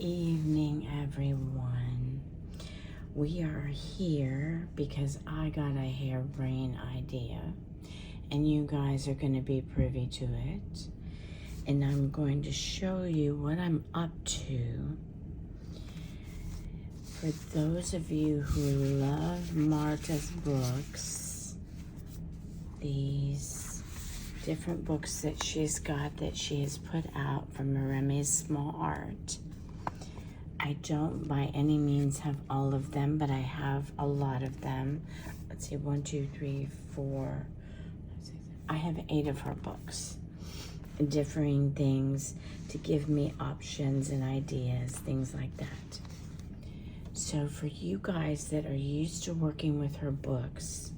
evening, everyone. We are here because I got a harebrained idea, and you guys are going to be privy to it. And I'm going to show you what I'm up to. For those of you who love Marta's books, these different books that she's got that she has put out from Maremi's Small Art. I don't by any means have all of them, but I have a lot of them. Let's see, 1, 2, 3, 4. I have 8 of her books, differing things to give me options and ideas, things like that. So for you guys that are used to working with her books,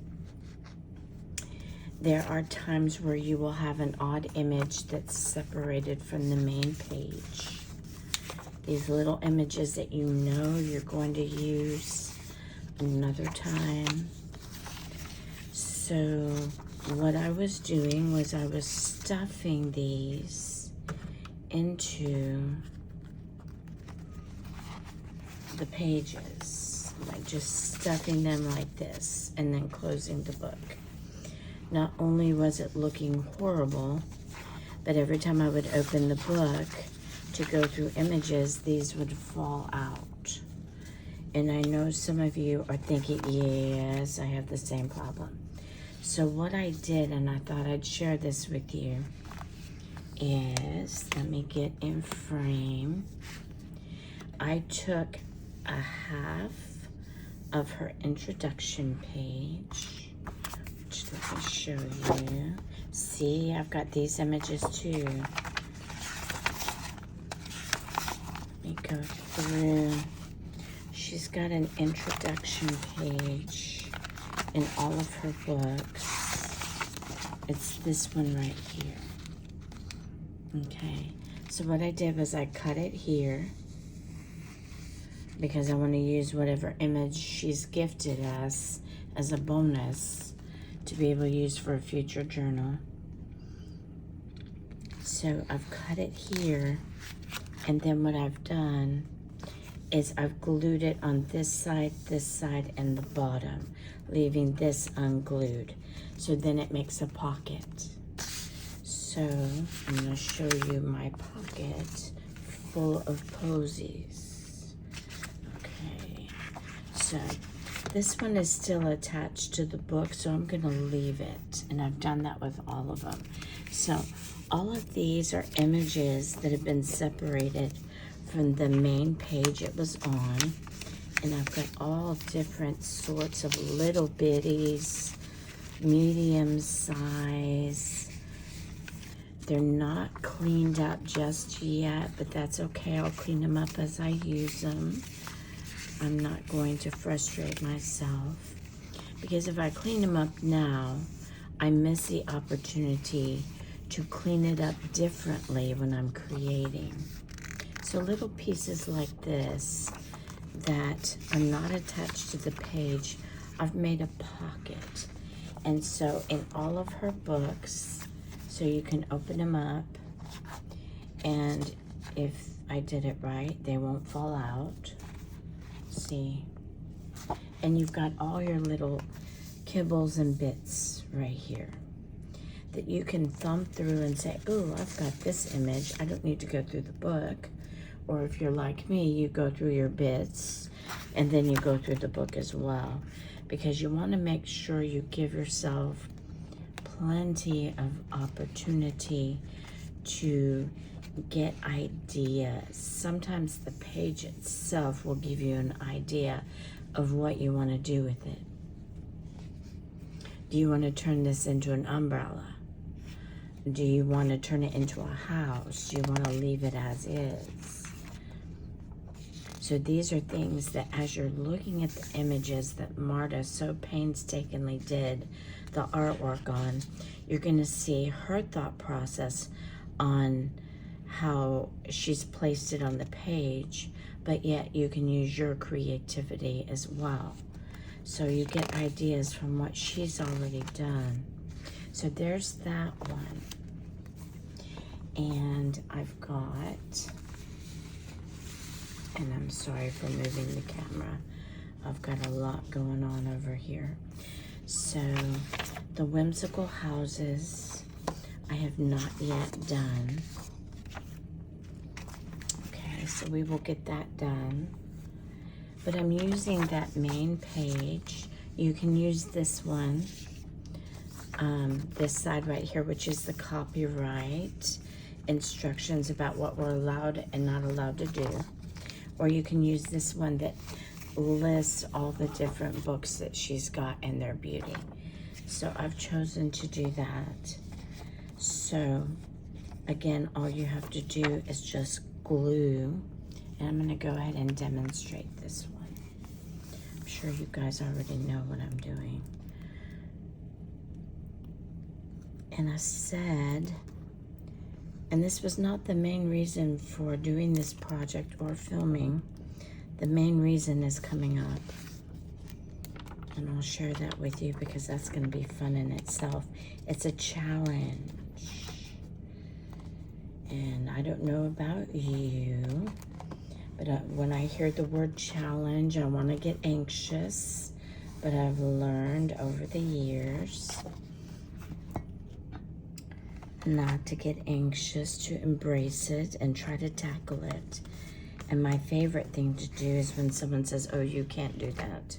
there are times where you will have an odd image that's separated from the main page. These little images that you know you're going to use another time. So what I was doing was I was stuffing these into the pages, like just stuffing them like this and then closing the book. Not only was it looking horrible, but every time I would open the book to go through images, these would fall out. And I know some of you are thinking, yes, I have the same problem. So what I did, and I thought I'd share this with you, is, let me get in frame. I took a half of her introduction page, which let me show you. See, I've got these images too. Let me go through. She's got an introduction page in all of her books. It's this one right here. Okay, so what I did was I cut it here because I want to use whatever image she's gifted us as a bonus to be able to use for a future journal. So I've cut it here, and then what I've done is I've glued it on this side, and the bottom, leaving this unglued. So then it makes a pocket. So I'm going to show you my pocket full of posies. Okay, so this one is still attached to the book, so I'm going to leave it. And I've done that with all of them. So all of these are images that have been separated from the main page it was on. And I've got all different sorts of little bitties, medium size. They're not cleaned up just yet, but that's okay. I'll clean them up as I use them. I'm not going to frustrate myself, because if I clean them up now, I miss the opportunity to clean it up differently when I'm creating. So little pieces like this that are not attached to the page, I've made a pocket. And so in all of her books, so you can open them up, and if I did it right, they won't fall out. See? And you've got all your little kibbles and bits right here that you can thumb through and say, oh, I've got this image. I don't need to go through the book. Or if you're like me, you go through your bits and then you go through the book as well, because you want to make sure you give yourself plenty of opportunity to get ideas. Sometimes the page itself will give you an idea of what you want to do with it. Do you want to turn this into an umbrella? Do you want to turn it into a house? Do you want to leave it as is? So these are things that as you're looking at the images that Marta so painstakingly did the artwork on, you're going to see her thought process on how she's placed it on the page, but yet you can use your creativity as well. So you get ideas from what she's already done. So there's that one. And I've got And I'm sorry for moving the camera. I've got a lot going on over here. So the whimsical houses I have not yet done. Okay, so we will get that done. But I'm using that main page. You can use this one, this side right here, which is the copyright instructions about what we're allowed and not allowed to do. Or you can use this one that lists all the different books that she's got and their beauty. So I've chosen to do that. So again, all you have to do is just glue. And I'm gonna go ahead and demonstrate this one. I'm sure you guys already know what I'm doing. And I said, and this was not the main reason for doing this project or filming. The main reason is coming up. And I'll share that with you because that's gonna be fun in itself. It's a challenge. And I don't know about you, but when I hear the word challenge, I wanna get anxious. But I've learned over the years not to get anxious, to embrace it and try to tackle it. And my favorite thing to do is when someone says, oh, you can't do that.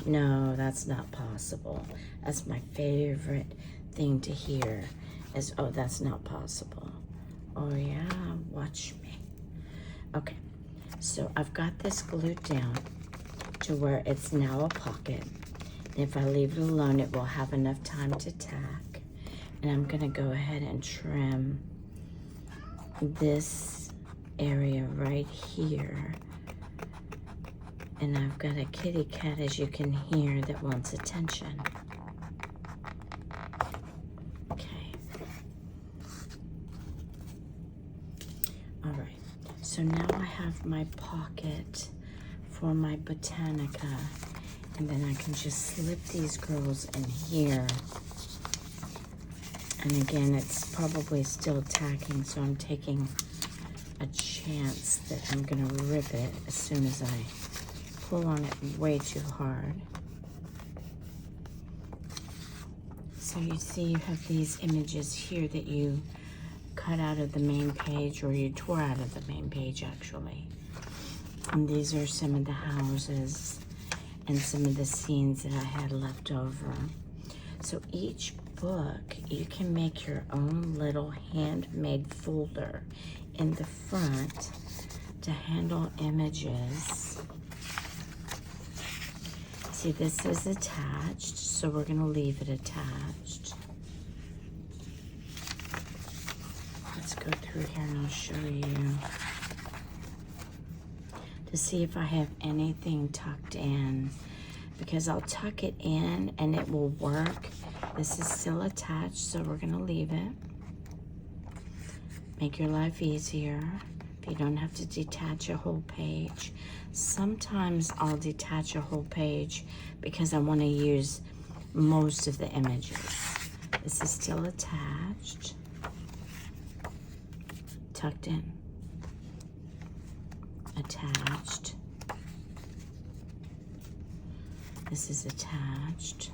No, that's not possible. That's my favorite thing to hear is, oh, that's not possible. Oh yeah, watch me. Okay, so I've got this glued down to where it's now a pocket. And if I leave it alone, it will have enough time to tack. And I'm gonna go ahead and trim this area right here. And I've got a kitty cat, as you can hear, that wants attention. Okay. All right, so now I have my pocket for my Botanica. And then I can just slip these girls in here. And again, it's probably still tacking, so I'm taking a chance that I'm gonna rip it as soon as I pull on it way too hard. So you see you have these images here that you cut out of the main page, or you tore out of the main page actually. And these are some of the houses and some of the scenes that I had left over. So each book, you can make your own little handmade folder in the front to handle images. See, this is attached, so we're gonna leave it attached. Let's go through here and I'll show you to see if I have anything tucked in, because I'll tuck it in and it will work. This is still attached, so we're gonna leave it. Make your life easier if you don't have to detach a whole page. Sometimes I'll detach a whole page because I want to use most of the images. This is still attached, tucked in, attached. This is attached.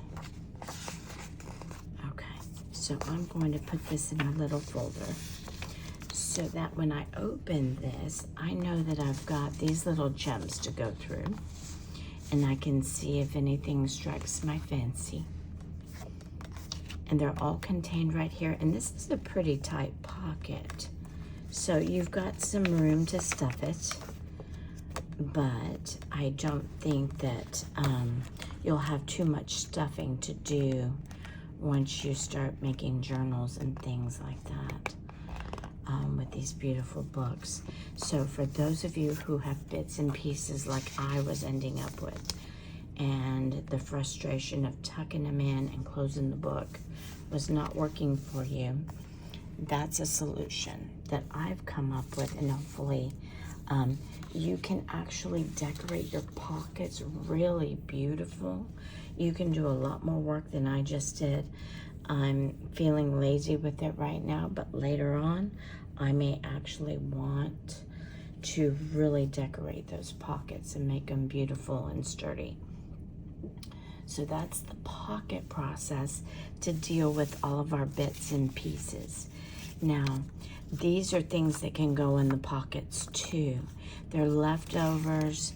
Okay, so I'm going to put this in a little folder so that when I open this, I know that I've got these little gems to go through and I can see if anything strikes my fancy. And they're all contained right here. And this is a pretty tight pocket. So you've got some room to stuff it, but I don't think that you'll have too much stuffing to do once you start making journals and things like that with these beautiful books. So for those of you who have bits and pieces like I was ending up with, and the frustration of tucking them in and closing the book was not working for you, that's a solution that I've come up with, and hopefully you can actually decorate your pockets really beautiful. You can do a lot more work than I just did. I'm feeling lazy with it right now, but later on I may actually want to really decorate those pockets and make them beautiful and sturdy. So that's the pocket process to deal with all of our bits and pieces. Now, these are things that can go in the pockets too. They're leftovers,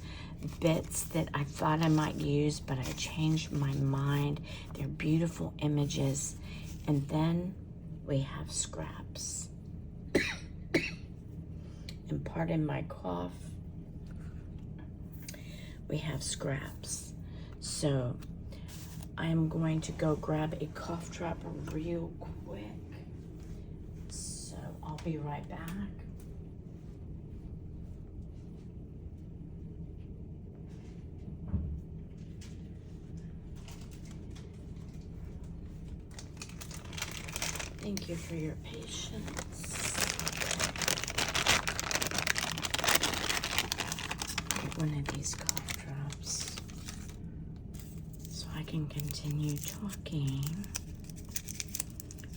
bits that I thought I might use, but I changed my mind. They're beautiful images. And then we have scraps. And pardon my cough, we have scraps. So I'm going to go grab a cough drop real quick. So I'll be right back. Thank you for your patience. Get one of these cough drops so I can continue talking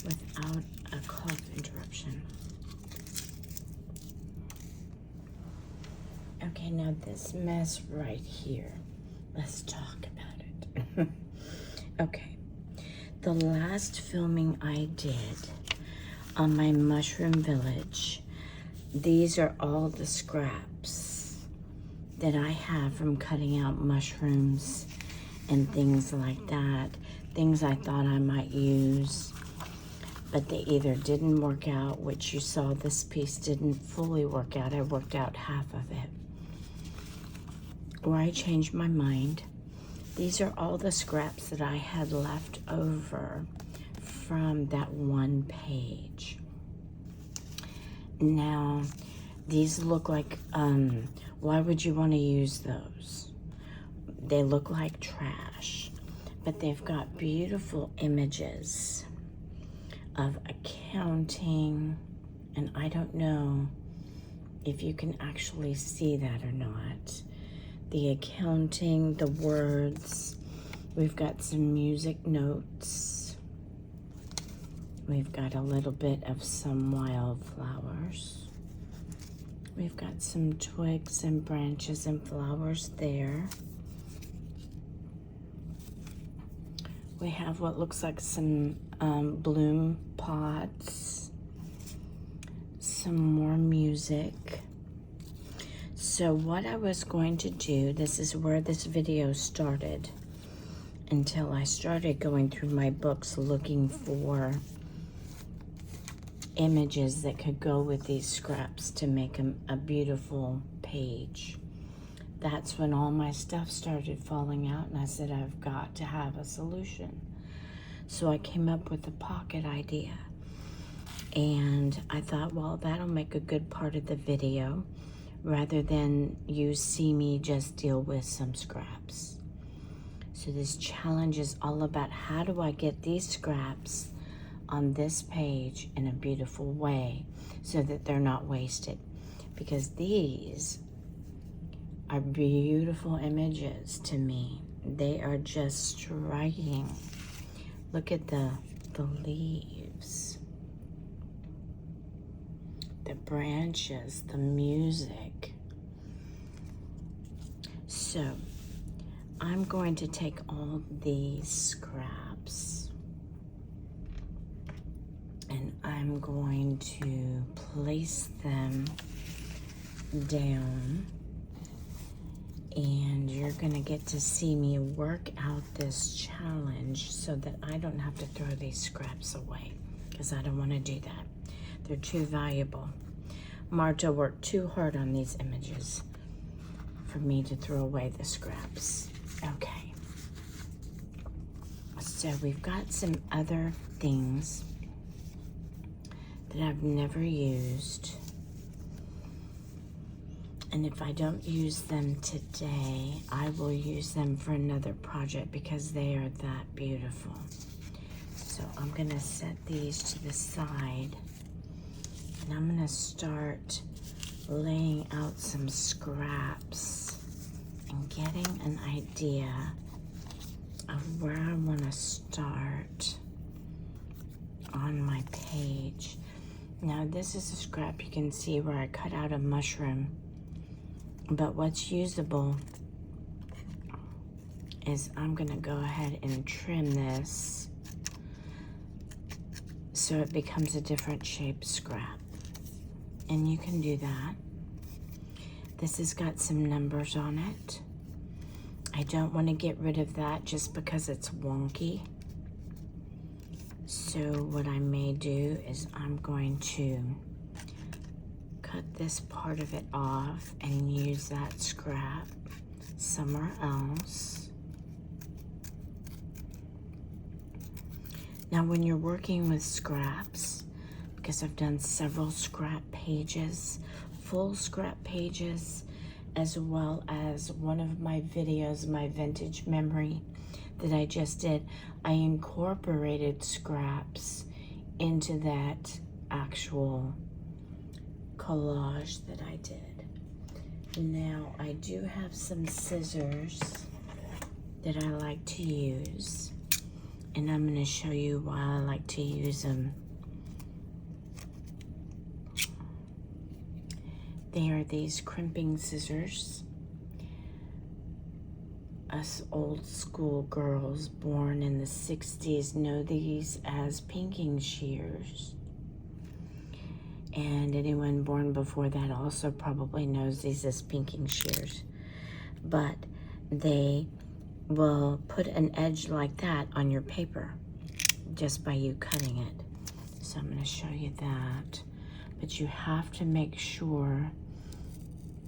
without a cough interruption. Okay, now this mess right here, let's talk about it. Okay. The last filming I did on my mushroom village, these are all the scraps that I have from cutting out mushrooms and things like that. Things I thought I might use, but they either didn't work out, which you saw this piece didn't fully work out. I worked out half of it. Or I changed my mind. These are all the scraps that I had left over from that one page. Now, these look like, why would you want to use those? They look like trash, but they've got beautiful images of accounting, and I don't know if you can actually see that or not. The accounting, the words. We've got some music notes. We've got a little bit of some wildflowers. We've got some twigs and branches and flowers there. We have what looks like some bloom pots. Some more music. So what I was going to do, this is where this video started, until I started going through my books looking for images that could go with these scraps to make a beautiful page. That's when all my stuff started falling out, and I said, I've got to have a solution. So I came up with a pocket idea, and I thought, well, that'll make a good part of the video, rather than you see me just deal with some scraps. So this challenge is all about how do I get these scraps on this page in a beautiful way so that they're not wasted. Because these are beautiful images to me. They are just striking. Look at the leaves, the branches, the music. So I'm going to take all these scraps and I'm going to place them down, and you're gonna get to see me work out this challenge so that I don't have to throw these scraps away, because I don't want to do that. They're too valuable. Marta worked too hard on these images for me to throw away the scraps. Okay. So we've got some other things that I've never used. And if I don't use them today, I will use them for another project because they are that beautiful. So I'm gonna set these to the side, and I'm gonna start laying out some scraps and getting an idea of where I wanna start on my page. Now this is a scrap you can see where I cut out a mushroom But what's usable is I'm gonna go ahead and trim this so it becomes a different shaped scrap. And you can do that. This has got some numbers on it. I don't want to get rid of that just because it's wonky. So what I may do is I'm going to cut this part of it off and use that scrap somewhere else. Now when you're working with scraps, because I've done several scrap pages, full scrap pages, as well as one of my videos, my vintage memory that I just did, I incorporated scraps into that actual collage that I did. Now I do have some scissors that I like to use, and I'm going to show you why I like to use them. They are these crimping scissors. Us old school girls born in the 60s know these as pinking shears. And anyone born before that also probably knows these as pinking shears. But they will put an edge like that on your paper just by you cutting it. So I'm going to show you that. But you have to make sure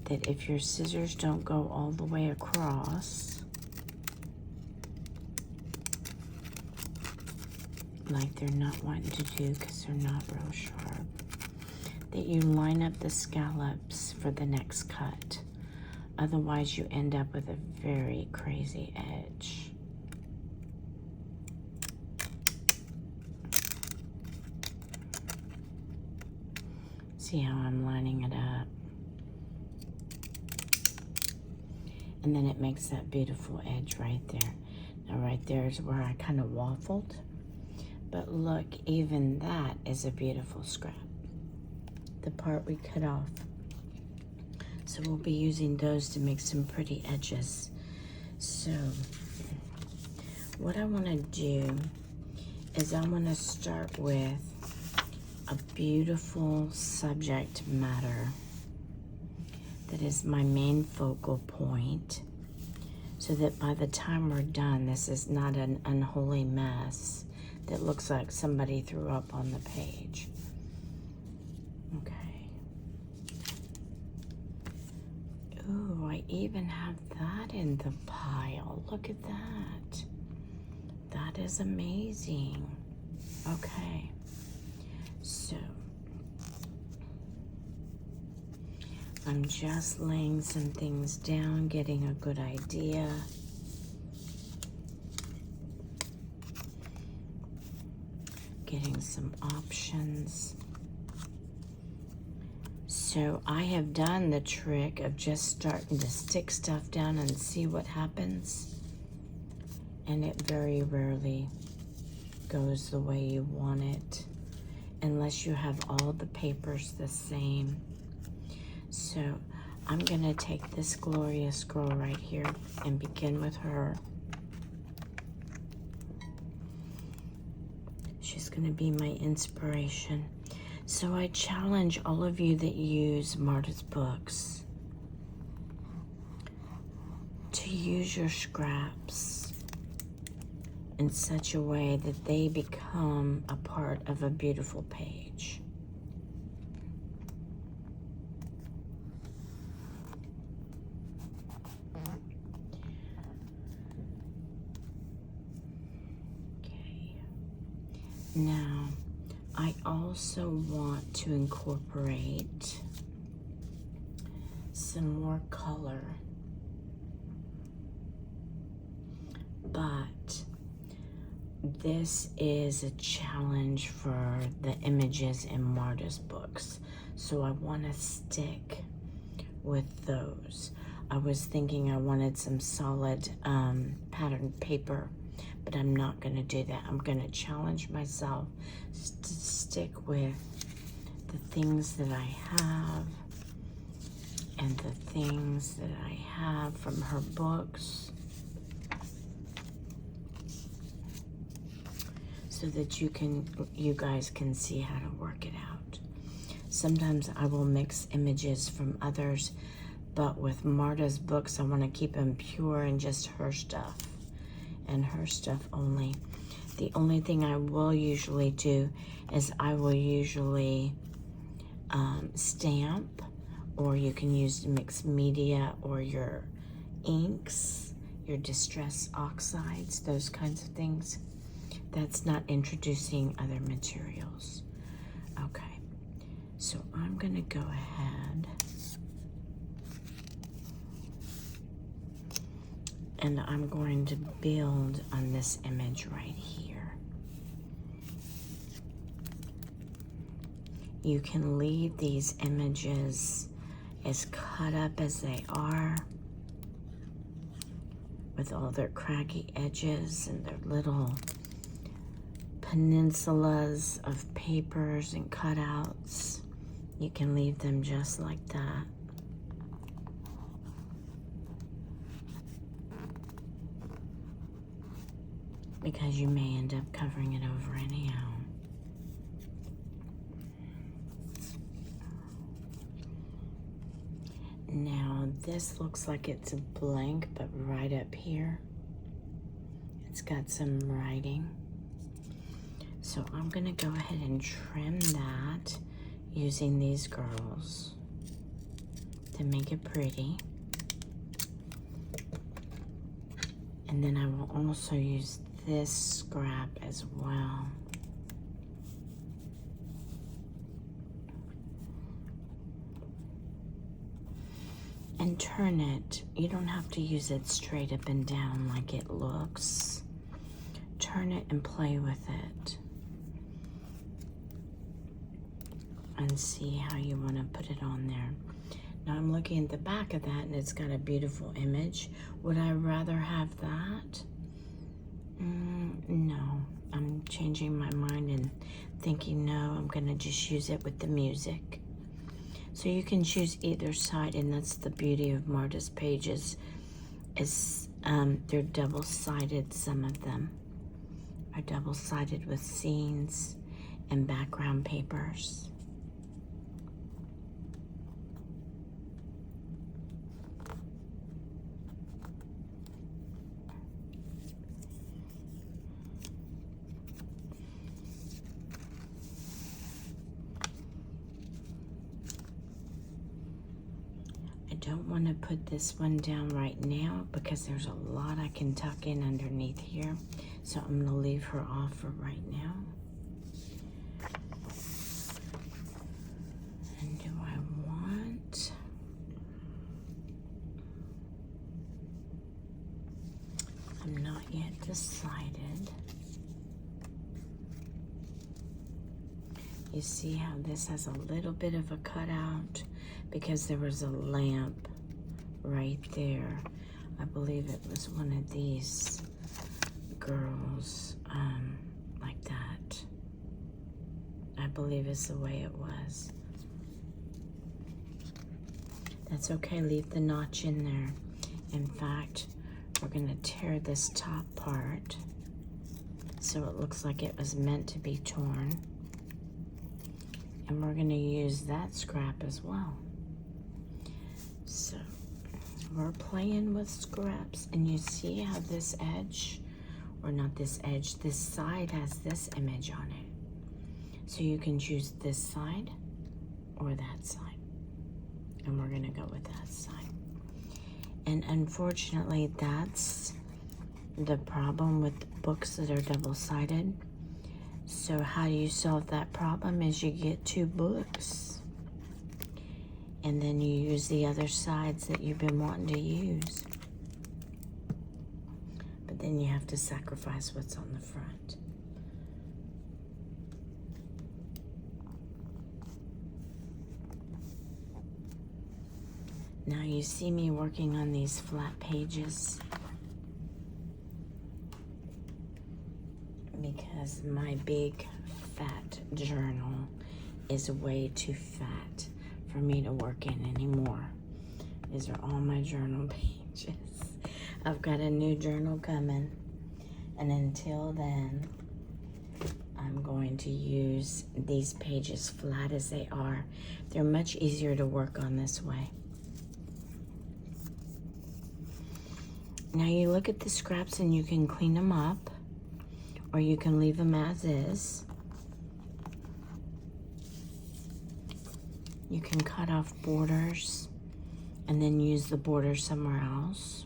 that if your scissors don't go all the way across, like they're not wanting to do because they're not real sharp, that you line up the scallops for the next cut. Otherwise you end up with a very crazy edge. See how I'm lining it up? And then it makes that beautiful edge right there. Now right there is where I kind of waffled. But look, even that is a beautiful scrap. The part we cut off. So we'll be using those to make some pretty edges. So what I want to do is I want to start with a beautiful subject matter that is my main focal point, so that by the time we're done, this is not an unholy mess that looks like somebody threw up on the page. Okay. Ooh, I even have that in the pile. Look at that. That is amazing. Okay. So I'm just laying some things down, getting a good idea. Getting some options. So I have done the trick of just starting to stick stuff down and see what happens. And it very rarely goes the way you want it, unless you have all the papers the same. So I'm gonna take this glorious girl right here and begin with her. She's gonna be my inspiration. So I challenge all of you that use Marta's books to use your scraps in such a way that they become a part of a beautiful page. Now, I also want to incorporate some more color, but this is a challenge for the images in Marta's books, so I want to stick with those. I was thinking I wanted some solid patterned paper, but I'm not going to do that. I'm going to challenge myself to stick with the things that I have and the things that I have from her books, so that you guys can see how to work it out. Sometimes I will mix images from others, but with Marta's books, I want to keep them pure and just her stuff, and her stuff only. The only thing I will usually do is I will usually stamp, or you can use mixed media or your inks, your distress oxides, those kinds of things. That's not introducing other materials. Okay, so I'm gonna go ahead and I'm going to build on this image right here. You can leave these images as cut up as they are, with all their craggy edges and their little peninsulas of papers and cutouts. You can leave them just like that. Because you may end up covering it over anyhow. Now this looks like it's blank, but right up here, it's got some writing. So I'm gonna go ahead and trim that using these girls to make it pretty. And then I will also use this scrap as well. And turn it. You don't have to use it straight up and down like it looks. Turn it and play with it. And see how you want to put it on there. Now I'm looking at the back of that and it's got a beautiful image. Would I rather have that? No. I'm changing my mind and thinking no, I'm going to just use it with the music. So you can choose either side, and that's the beauty of Marta's pages, is they're double-sided. Some of them are double-sided with scenes and background papers. I don't want to put this one down right now because there's a lot I can tuck in underneath here. So I'm going to leave her off for right now. And do I want... I'm not yet decided. You see how this has a little bit of a cutout because there was a lamp right there. I believe it was one of these girls, like that. I believe it's the way it was. That's okay, leave the notch in there. In fact, we're gonna tear this top part so it looks like it was meant to be torn. And we're gonna use that scrap as well. So we're playing with scraps, and you see how this edge, or not this edge, this side has this image on it. So you can choose this side or that side. And we're gonna go with that side. And unfortunately, that's the problem with books that are double-sided. So how do you solve that problem is you get two books. And then you use the other sides that you've been wanting to use. But then you have to sacrifice what's on the front. Now you see me working on these flat pages because my big fat journal is way too fat for me to work in anymore. These are all my journal pages. I've got a new journal coming. And until then, I'm going to use these pages flat as they are. They're much easier to work on this way. Now you look at the scraps and you can clean them up, or you can leave them as is. You can cut off borders and then use the border somewhere else.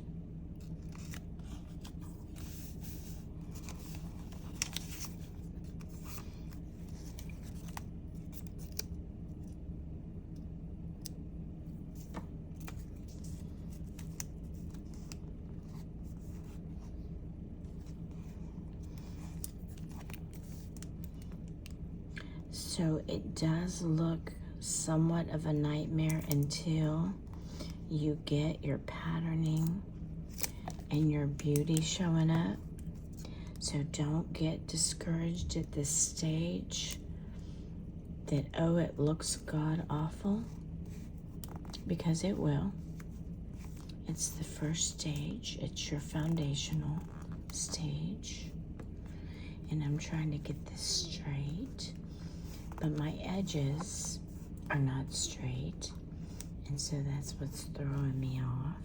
So it does look somewhat of a nightmare until you get your patterning and your beauty showing up. So don't get discouraged at this stage that, oh, it looks god awful, because it will. It's the first stage. It's your foundational stage. And I'm trying to get this straight, but my edges are not straight, and so that's what's throwing me off.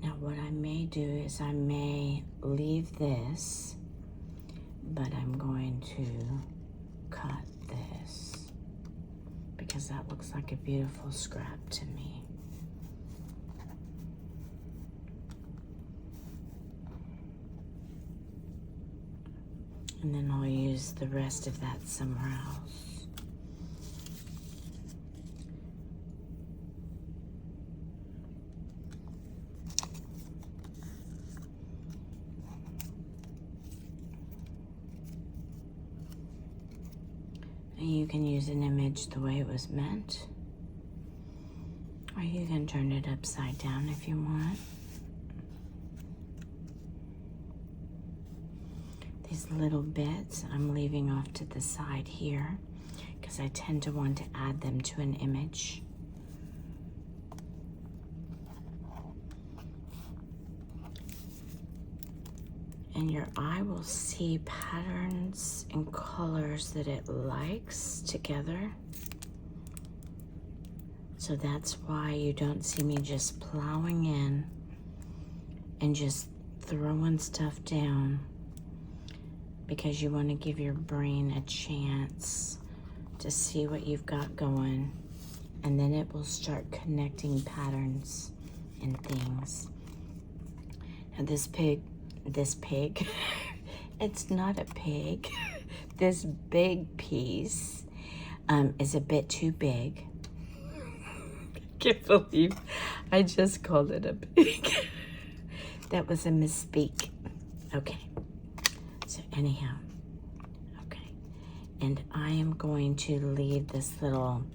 Now what I may do is I may leave this, but I'm going to cut this because that looks like a beautiful scrap to me. And then I'll use the rest of that somewhere else. And you can use an image the way it was meant, or you can turn it upside down if you want. These little bits I'm leaving off to the side here because I tend to want to add them to an image. And your eye will see patterns and colors that it likes together. So that's why you don't see me just plowing in and just throwing stuff down, because you want to give your brain a chance to see what you've got going, and then it will start connecting patterns and things. Now this pig, it's not a pig. This big piece is a bit too big. I can't believe I just called it a pig. That was a misspeak. Okay. So anyhow, okay, and I am going to leave this little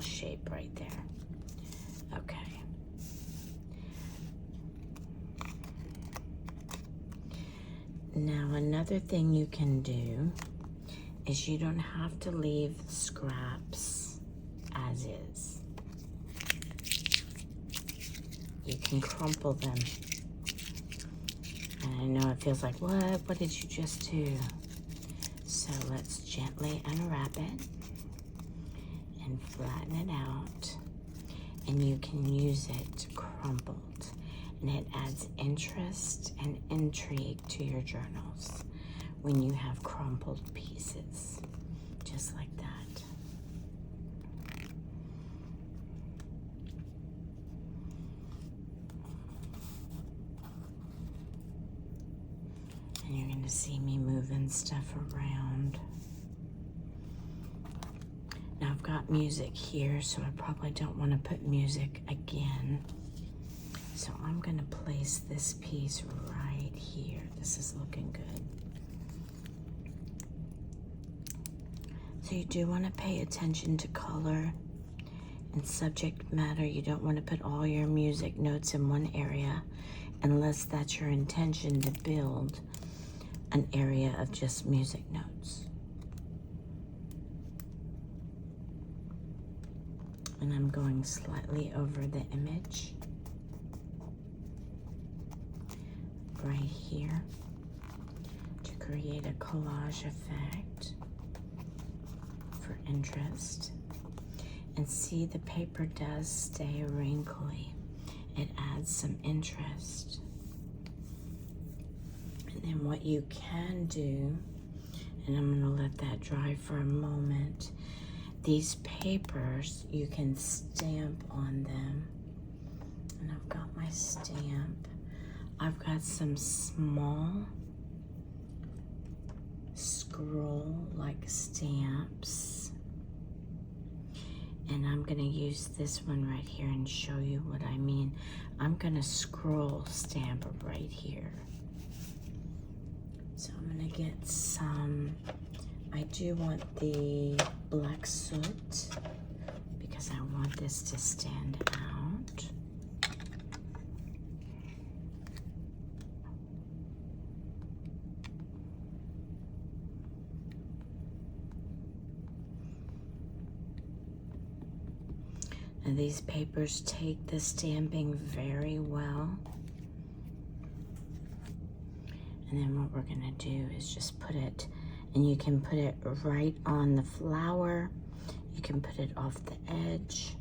shape right there. Okay. Now another thing you can do is you don't have to leave scraps as is. You can crumple them. And I know it feels like, what did you just do? So let's gently unwrap it and flatten it out. And you can use it crumpled. And it adds interest and intrigue to your journals when you have crumpled pieces, just like that. And you're going to see me moving stuff around. Now I've got music here, so I probably don't want to put music again. So I'm going to place this piece right here. This is looking good. So you do want to pay attention to color and subject matter. You don't want to put all your music notes in one area unless that's your intention, to build an area of just music notes. And I'm going slightly over the image right here to create a collage effect for interest. And see, the paper does stay wrinkly. It adds some interest. And then what you can do, and I'm gonna let that dry for a moment, these papers, you can stamp on them. And I've got my stamp. I've got some small scroll-like stamps. And I'm gonna use this one right here and show you what I mean. I'm gonna scroll stamp right here. So I'm gonna get some, I do want the black soot because I want this to stand out. And these papers take the stamping very well. And then what we're gonna do is just put it, and you can put it right on the flower. You can put it off the edge.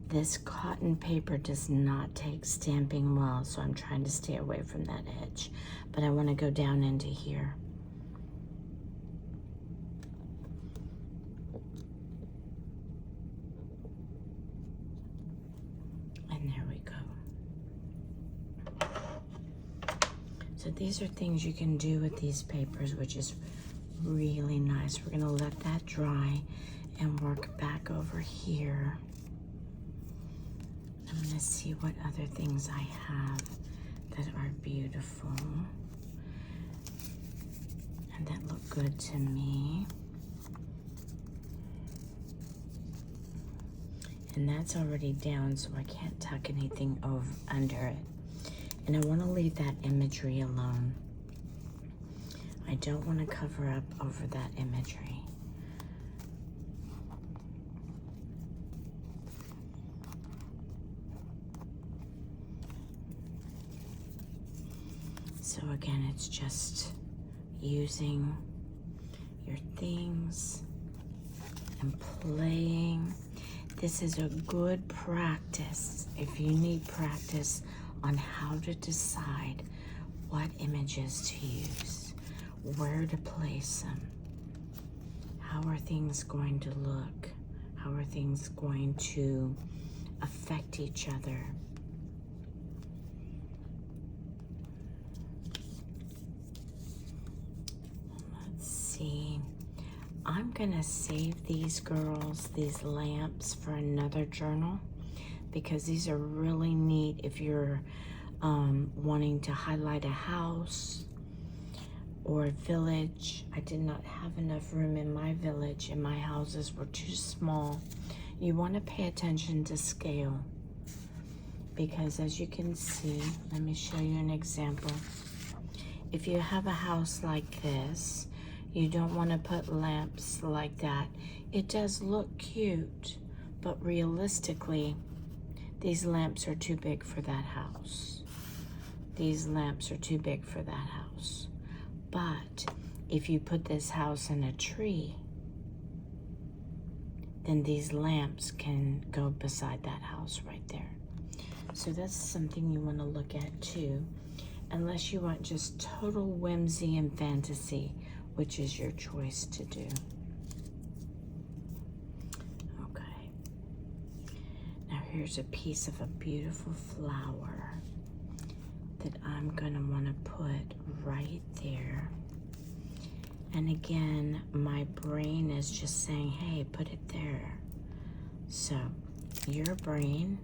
This cotton paper does not take stamping well, so I'm trying to stay away from that edge. But I wanna go down into here. There we go. So these are things you can do with these papers, which is really nice. We're gonna let that dry and work back over here. I'm gonna see what other things I have that are beautiful and that look good to me. And that's already down, so I can't tuck anything over under it. And I want to leave that imagery alone. I don't want to cover up over that imagery. So again, it's just using your things and playing. This is a good practice if you need practice on how to decide what images to use, where to place them, how are things going to look, how are things going to affect each other. Let's see. I'm gonna save these girls, these lamps, for another journal because these are really neat if you're wanting to highlight a house or a village. I did not have enough room in my village and my houses were too small. You want to pay attention to scale because as you can see, let me show you an example. If you have a house like this, you don't want to put lamps like that. It does look cute, but realistically, these lamps are too big for that house. These lamps are too big for that house. But if you put this house in a tree, then these lamps can go beside that house right there. So that's something you want to look at too, unless you want just total whimsy and fantasy, which is your choice to do. Okay. Now here's a piece of a beautiful flower that I'm gonna wanna put right there. And again, my brain is just saying, hey, put it there. So your brain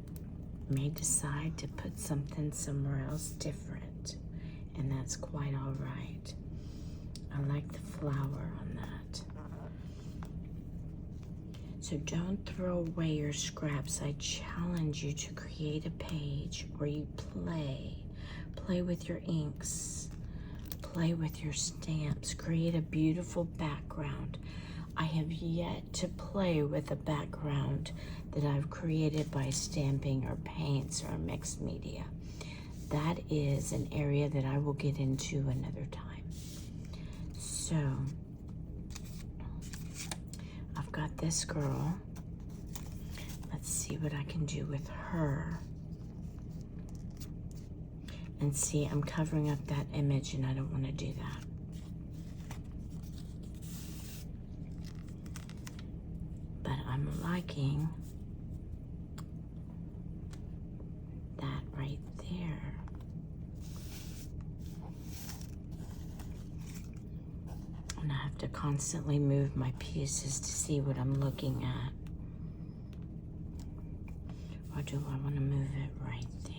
may decide to put something somewhere else different, and that's quite all right. I like the flower on that. So don't throw away your scraps. I challenge you to create a page where you play with your inks, play with your stamps, create a beautiful background. I have yet to play with a background that I've created by stamping or paints or mixed media. That is an area that I will get into another time. So, I've got this girl. Let's see what I can do with her. And see, I'm covering up that image and I don't want to do that. But I'm liking that right there. And I have to constantly move my pieces to see what I'm looking at. Or do I want to move it right there?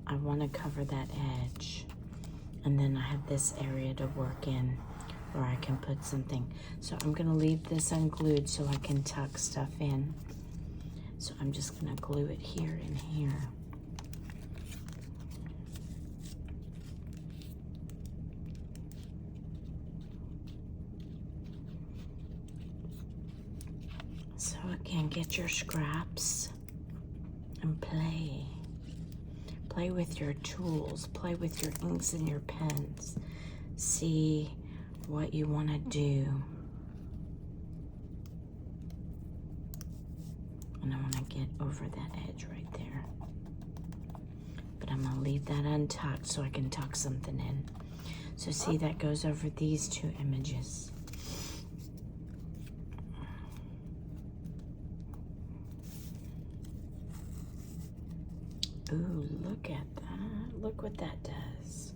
I want to cover that edge. And then I have this area to work in where I can put something. So I'm going to leave this unglued so I can tuck stuff in. So I'm just going to glue it here and here. So again, get your scraps and play. Play with your tools, play with your inks and your pens. See what you want to do. And I want to get over that edge right there. But I'm going to leave that untucked so I can tuck something in. So see, that goes over these two images. Ooh, look at that. Look what that does.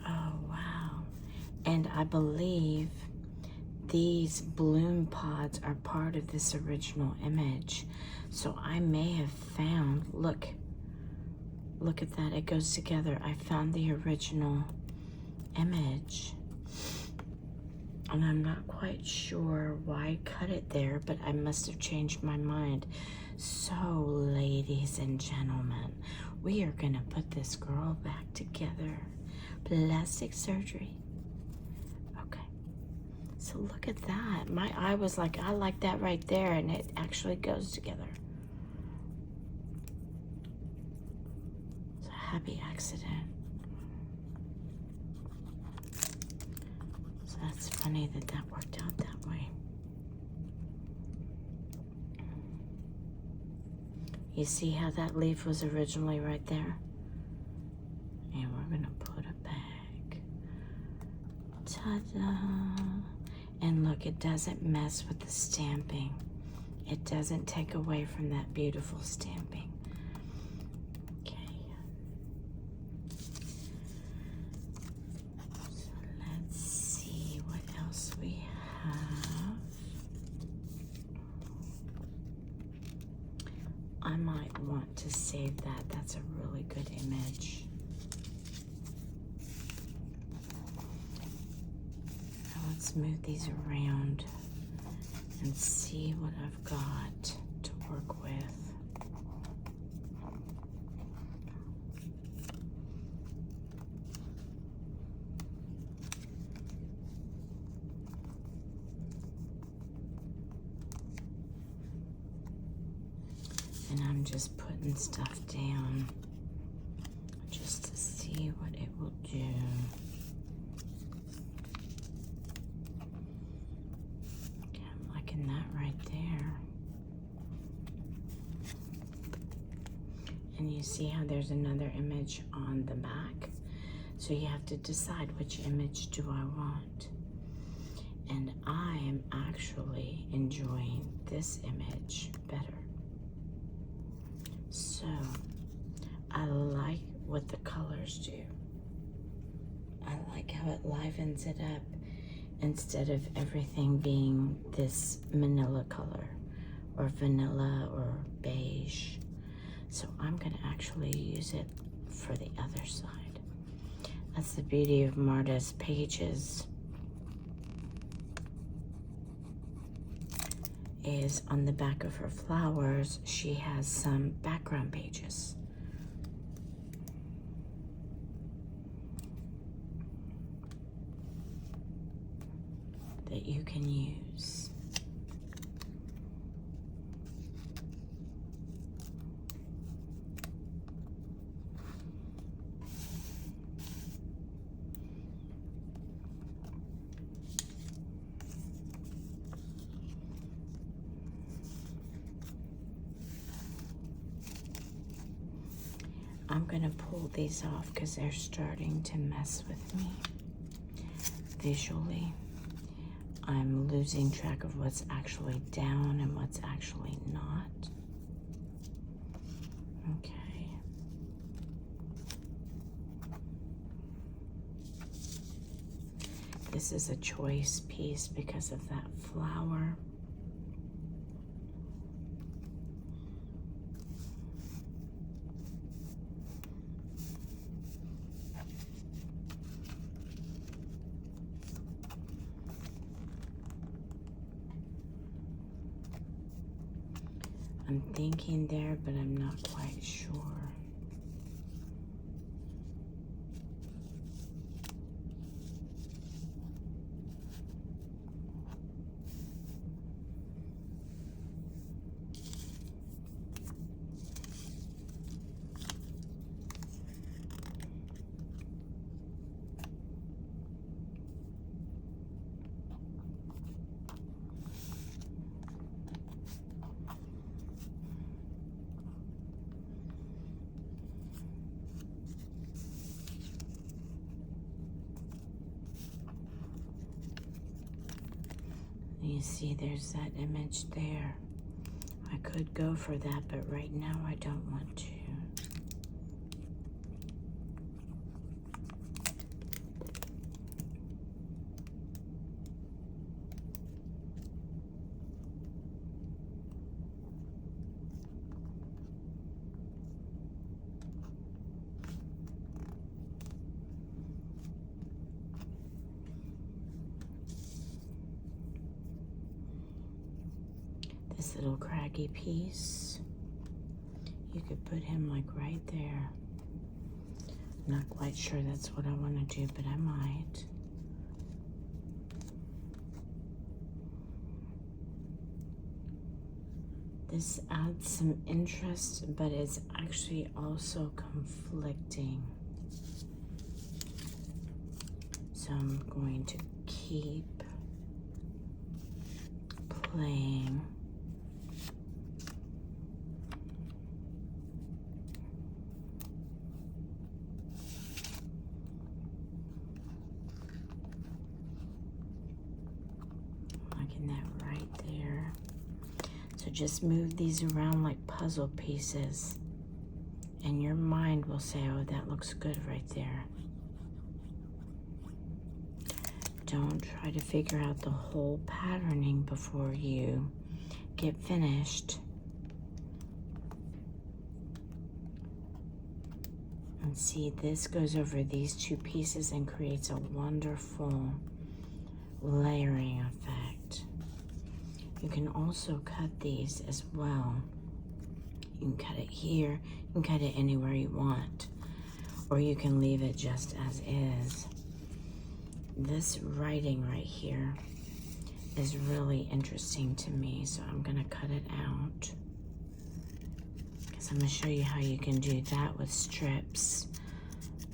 Oh, wow. And I believe these bloom pods are part of this original image. So I may have found, look at that. It goes together. I found the original image. And I'm not quite sure why I cut it there, but I must have changed my mind. So, ladies and gentlemen, we are gonna put this girl back together. Plastic surgery. Okay, so look at that. My eye was like, I like that right there, and it actually goes together. It's a happy accident. So that's funny that that worked out that way. You see how that leaf was originally right there? And we're gonna put it back. Ta-da! And look, it doesn't mess with the stamping. It doesn't take away from that beautiful stamping. Okay. So let's see what else we have. I might want to save that. That's a really good image. Now let's move these around and see what I've got to work with. And I'm just putting stuff down just to see what it will do. Okay, I'm liking that right there. And you see how there's another image on the back? So you have to decide, which image do I want? And I am actually enjoying this image better. So, I like what the colors do. I like how it livens it up instead of everything being this manila color or vanilla or beige. So I'm gonna actually use it for the other side. That's the beauty of Marta's pages. Is on the back of her flowers, she has some background pages. can use. I'm gonna pull these off because they're starting to mess with me visually. I'm losing track of what's actually down and what's actually not. Okay. This is a choice piece because of that flower. I'm thinking there, but I'm not quite sure. You see, there's that image there. I could go for that, but right now I don't want to. This little craggy piece, you could put him like right there. I'm not quite sure that's what I want to do, but I might. This adds some interest, but it's actually also conflicting. So I'm going to keep playing. That right there. So just move these around like puzzle pieces and your mind will say, oh, that looks good right there. Don't try to figure out the whole patterning before you get finished. And see, this goes over these two pieces and creates a wonderful layering effect. You can also cut these as well. You can cut it here, you can cut it anywhere you want, or you can leave it just as is. This writing right here is really interesting to me, so I'm gonna cut it out because I'm gonna show you how you can do that with strips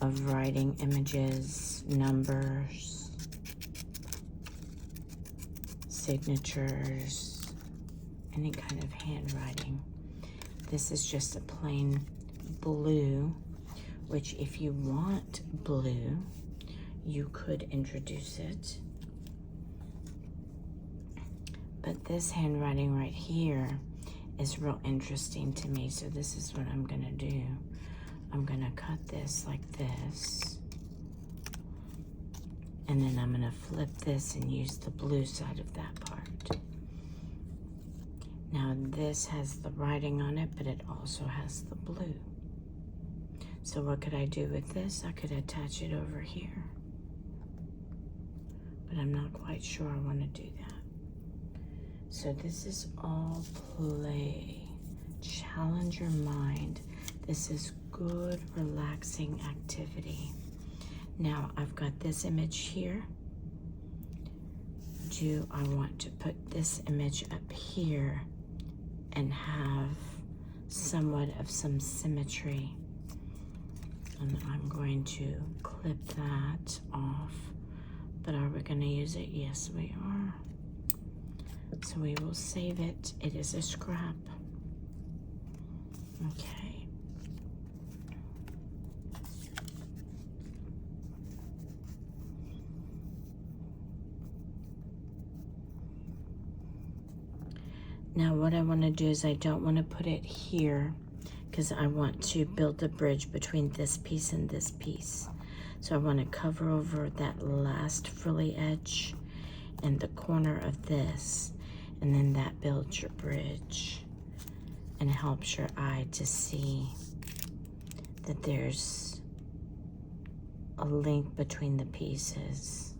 of writing, images, numbers, signatures, any kind of handwriting. This is just a plain blue, which if you want blue, you could introduce it. But this handwriting right here is real interesting to me, so this is what I'm gonna do. I'm gonna cut this like this. And then I'm gonna flip this and use the blue side of that part. Now this has the writing on it, but it also has the blue. So what could I do with this? I could attach it over here. But I'm not quite sure I wanna do that. So this is all play. Challenge your mind. This is good, relaxing activity. Now I've got this image here. do, I want to put this image up here and have somewhat of some symmetry. And I'm going to clip that off. But are we going to use it? Yes, we are. So we will save it. It is a scrap. Okay. Now what I want to do is I don't want to put it here because I want to build a bridge between this piece and this piece. So I want to cover over that last frilly edge and the corner of this, and then that builds your bridge and helps your eye to see that there's a link between the pieces.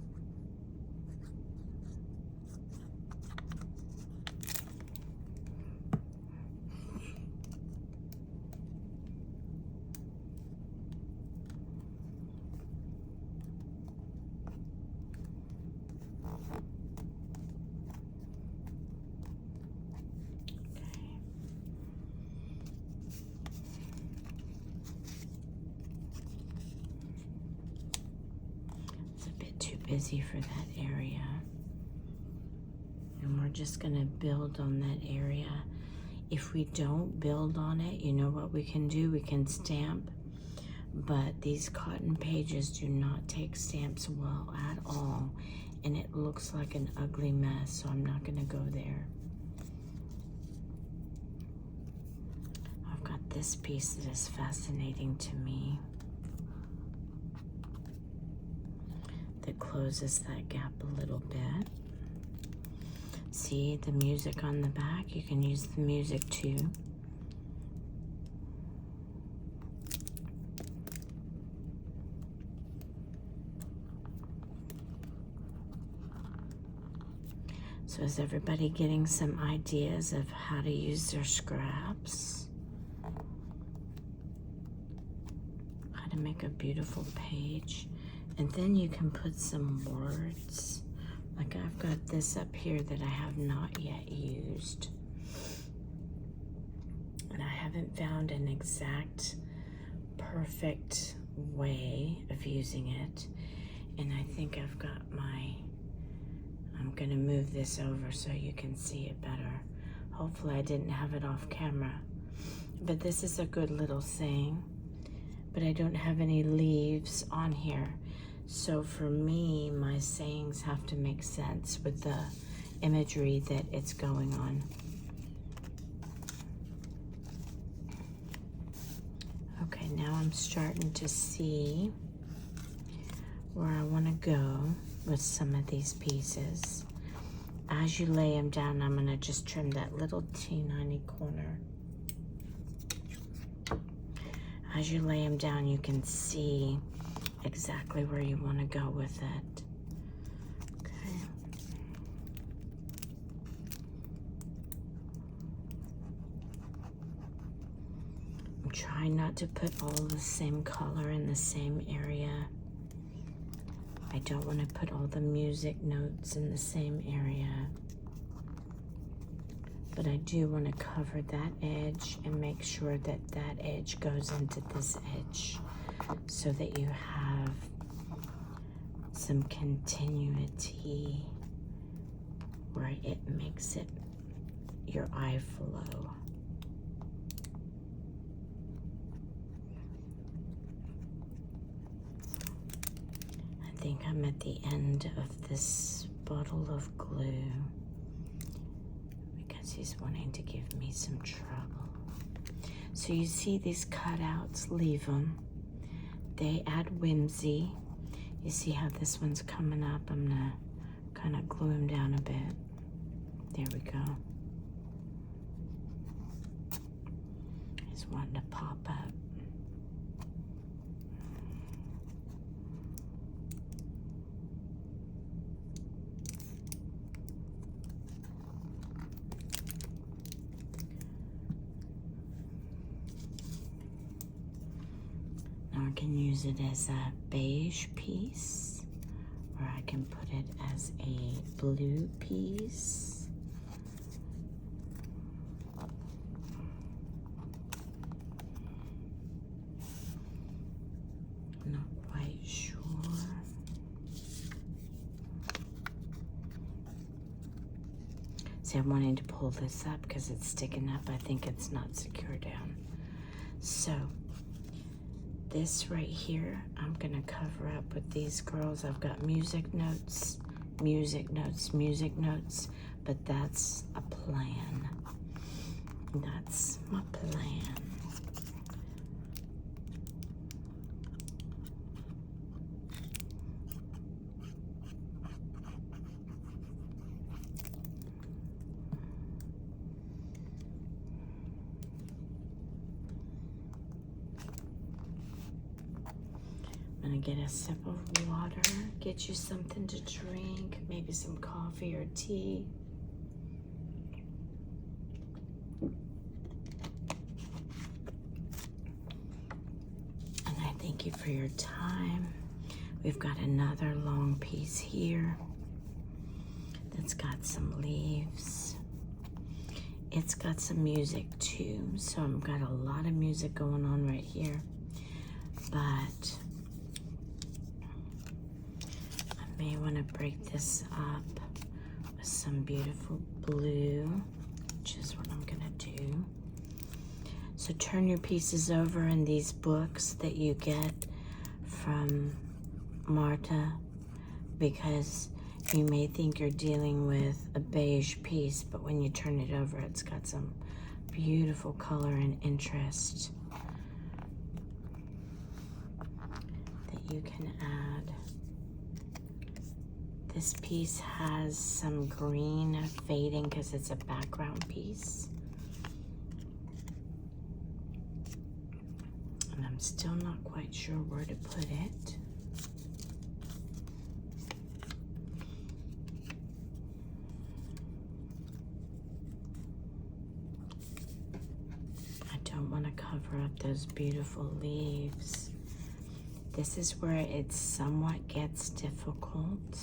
Busy for that area, and we're just going to build on that area. If we don't build on it, you know what we can do? We can stamp, but these cotton pages do not take stamps well at all, and it looks like an ugly mess, so I'm not going to go there. I've got this piece that is fascinating to me, that closes that gap a little bit. See the music on the back? You can use the music too. So is everybody getting some ideas of how to use their scraps? How to make a beautiful page? And then you can put some words. Like I've got this up here that I have not yet used. And I haven't found an exact, perfect way of using it. And I think I've got I'm gonna move this over so you can see it better. Hopefully I didn't have it off camera. But this is a good little thing. But I don't have any leaves on here. So for me, my sayings have to make sense with the imagery that it's going on. Okay, now I'm starting to see where I want to go with some of these pieces. As you lay them down, I'm going to just trim that little teeny corner. As you lay them down, you can see exactly where you want to go with it. Okay. I'm trying not to put all the same color in the same area. I don't want to put all the music notes in the same area. But I do want to cover that edge and make sure that that edge goes into this edge, so that you have some continuity where it makes it your eye flow. I think I'm at the end of this bottle of glue because he's wanting to give me some trouble. So you see these cutouts, leave them. They add whimsy. You see how this one's coming up? I'm gonna kind of glue him down a bit. There we go. He's wanting to pop up. Now I can use it as a beige piece, or I can put it as a blue piece. Not quite sure. See, I'm wanting to pull this up because it's sticking up. I think it's not secure down. So this right here, I'm gonna cover up with these girls. I've got music notes, music notes, music notes, but that's a plan. That's my plan. I'm gonna get a sip of water, get you something to drink, maybe some coffee or tea. And I thank you for your time. We've got another long piece here that's got some leaves. It's got some music too, so I've got a lot of music going on right here. But I may want to break this up with some beautiful blue, which is what I'm gonna do. So turn your pieces over in these books that you get from Marta, because you may think you're dealing with a beige piece, but when you turn it over, it's got some beautiful color and interest that you can add. This piece has some green fading because it's a background piece. And I'm still not quite sure where to put it. I don't want to cover up those beautiful leaves. This is where it somewhat gets difficult.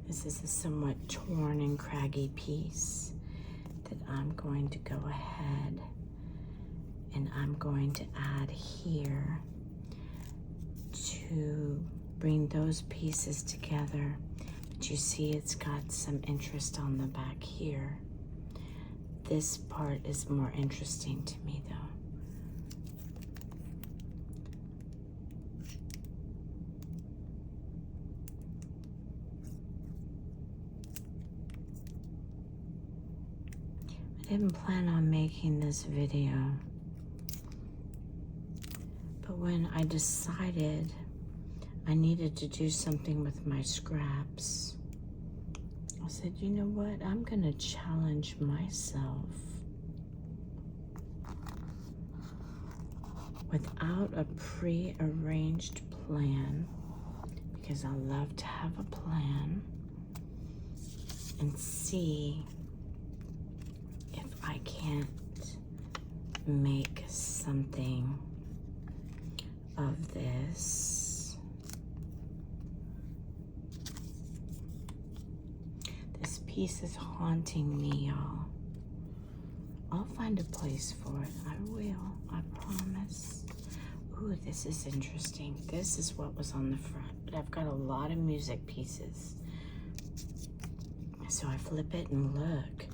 This is a somewhat torn and craggy piece that I'm going to go ahead and I'm going to add here to bring those pieces together. But you see it's got some interest on the back here. This part is more interesting to me though. I didn't plan on making this video, but when I decided I needed to do something with my scraps, I said, you know what, I'm gonna challenge myself without a pre-arranged plan, because I love to have a plan, and see if I can't make something of this. This piece is haunting me, y'all. I'll find a place for it. I will, I promise. Ooh, this is interesting. This is what was on the front, but I've got a lot of music pieces. So I flip it and look.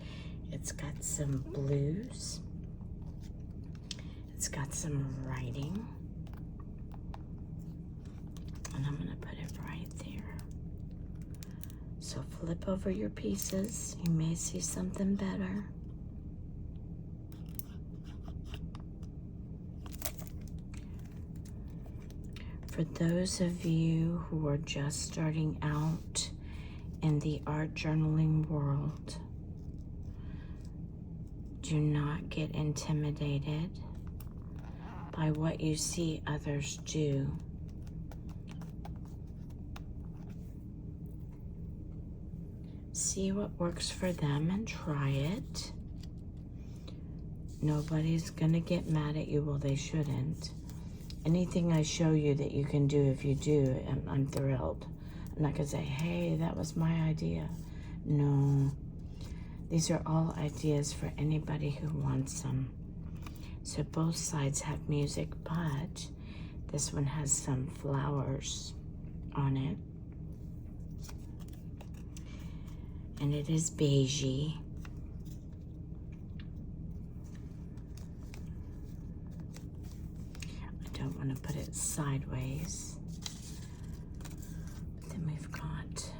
It's got some blues. It's got some writing. And I'm gonna put it right there. So flip over your pieces. You may see something better. For those of you who are just starting out in the art journaling world, do not get intimidated by what you see others do. See what works for them and try it. Nobody's gonna get mad at you. Well, they shouldn't. Anything I show you that you can do, if you do, I'm thrilled. I'm not gonna say, hey, that was my idea. No. These are all ideas for anybody who wants them. So both sides have music, but this one has some flowers on it. And it is beigey. I don't want to put it sideways. But then we've got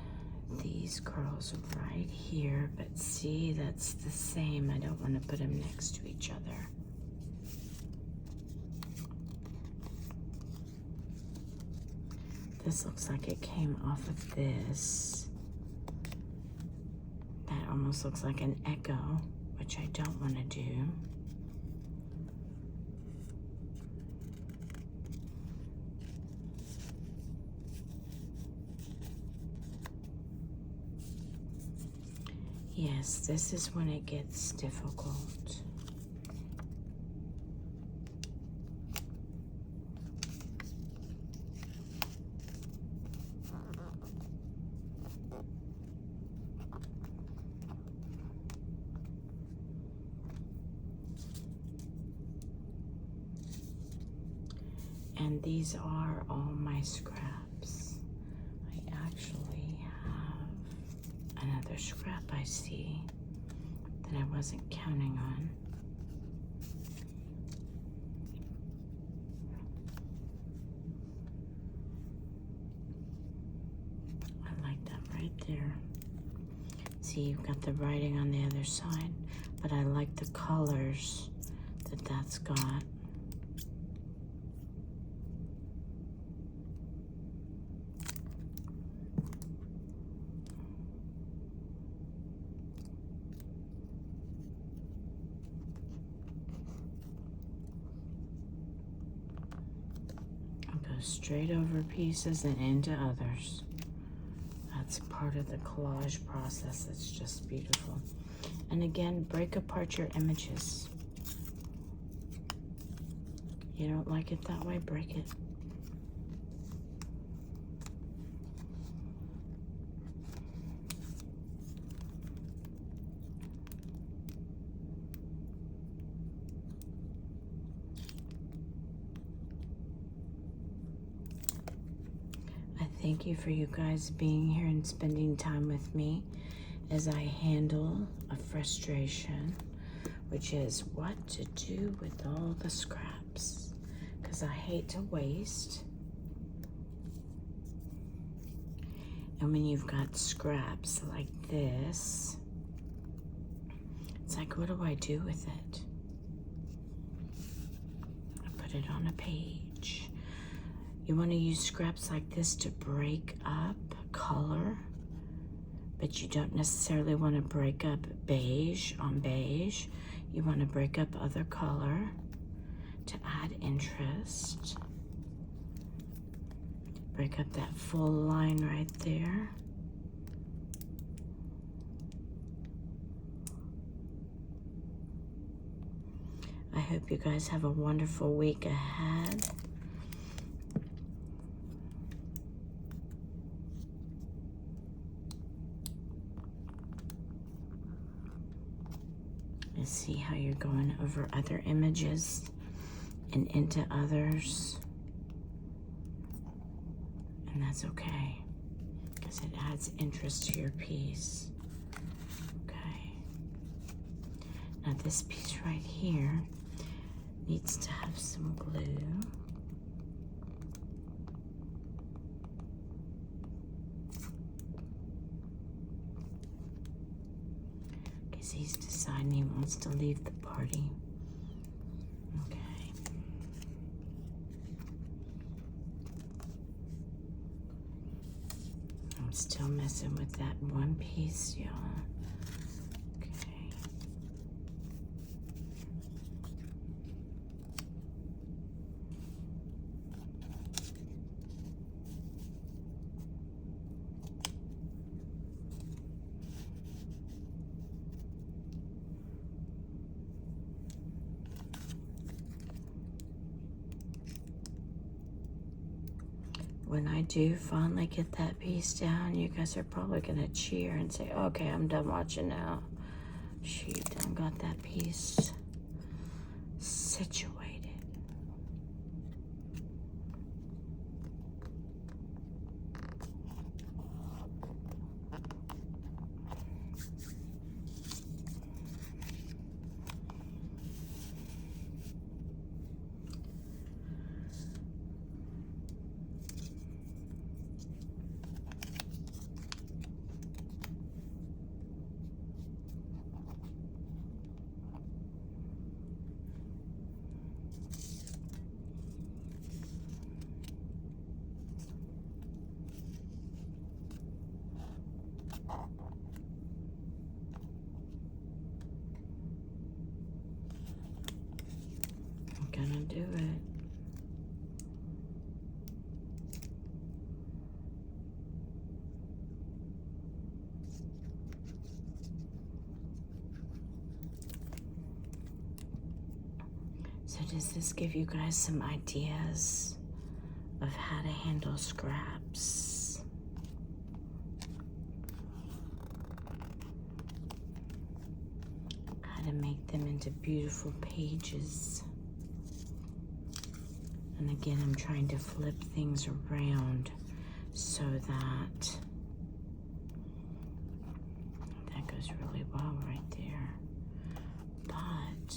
these curls right here, but see, that's the same. I don't want to put them next to each other. This looks like it came off of this. That almost looks like an echo, which I don't want to do. Yes, this is when it gets difficult. And these are all my scraps. I actually have another scrap I see that I wasn't counting on. I like that right there. See, you've got the writing on the other side, but I like the colors that that's got. Straight over pieces and into others. That's part of the collage process. It's just beautiful. And again, break apart your images. You don't like it that way, break it. Thank you for you guys being here and spending time with me as I handle a frustration, which is what to do with all the scraps, because I hate to waste. And when you've got scraps like this, it's like, what do I do with it? I put it on a page. You want to use scraps like this to break up color, but you don't necessarily want to break up beige on beige. You want to break up other color to add interest. Break up that full line right there. I hope you guys have a wonderful week ahead. See how you're going over other images and into others, and that's okay because it adds interest to your piece. Okay, now this piece right here needs to have some glue. He's deciding he wants to leave the party. Okay. I'm still messing with that one piece, y'all. Okay. when I do finally get that piece down, you guys are probably gonna cheer and say, okay, I'm done watching now. Shoot, I got that piece situated. Gonna do it. So does this give you guys some ideas of how to handle scraps? How to make them into beautiful pages? And again, I'm trying to flip things around so that goes really well right there. But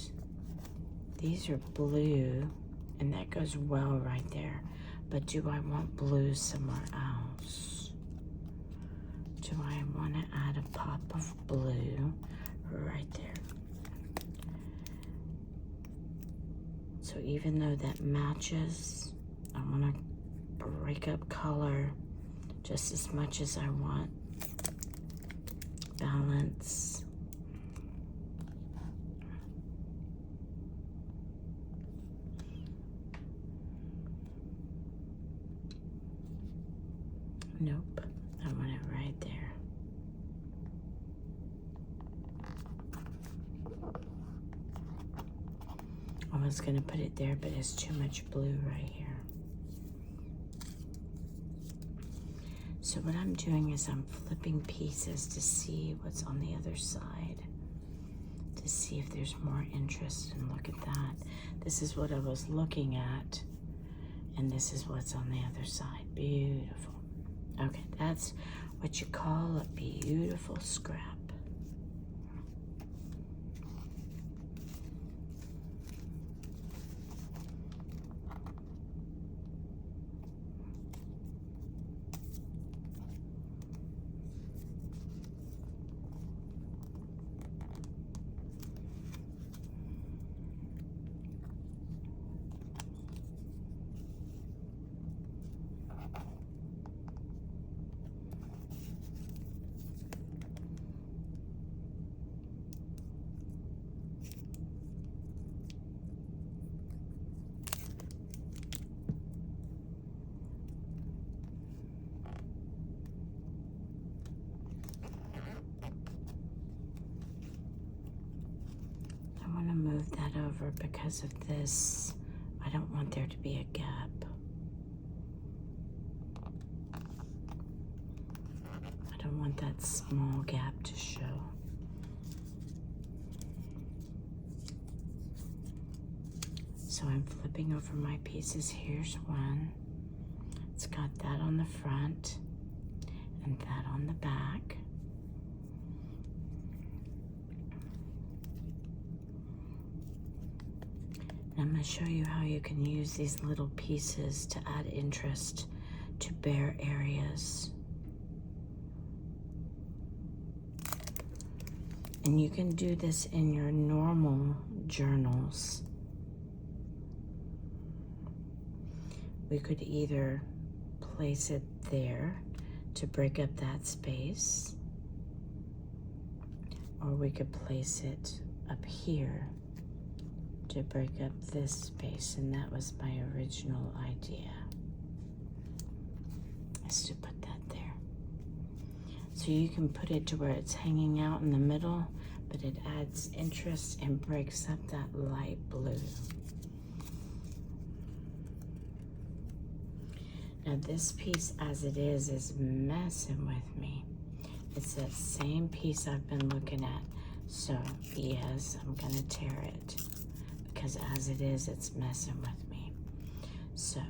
these are blue, and that goes well right there. But do I want blue somewhere else? Do I want to add a pop of blue right there? So even though that matches, I want to break up color just as much as I want balance. Nope, I want it right there. I was gonna put it there, but it's too much blue right here. So what I'm doing is I'm flipping pieces to see what's on the other side, to see if there's more interest. And look at that. This is what I was looking at, and this is what's on the other side. Beautiful. Okay, that's what you call a beautiful scrap. Move that over because of this. I don't want there to be a gap. I don't want that small gap to show. So I'm flipping over my pieces. Here's one. It's got that on the front and that on the back. I'm going to show you how you can use these little pieces to add interest to bare areas. And you can do this in your normal journals. We could either place it there to break up that space, or we could place it up here to break up this space, and that was my original idea, is to put that there. So you can put it to where it's hanging out in the middle, but it adds interest and breaks up that light blue. Now this piece as it is messing with me. It's that same piece I've been looking at. So yes, I'm gonna tear it because as it is, it's messing with me. So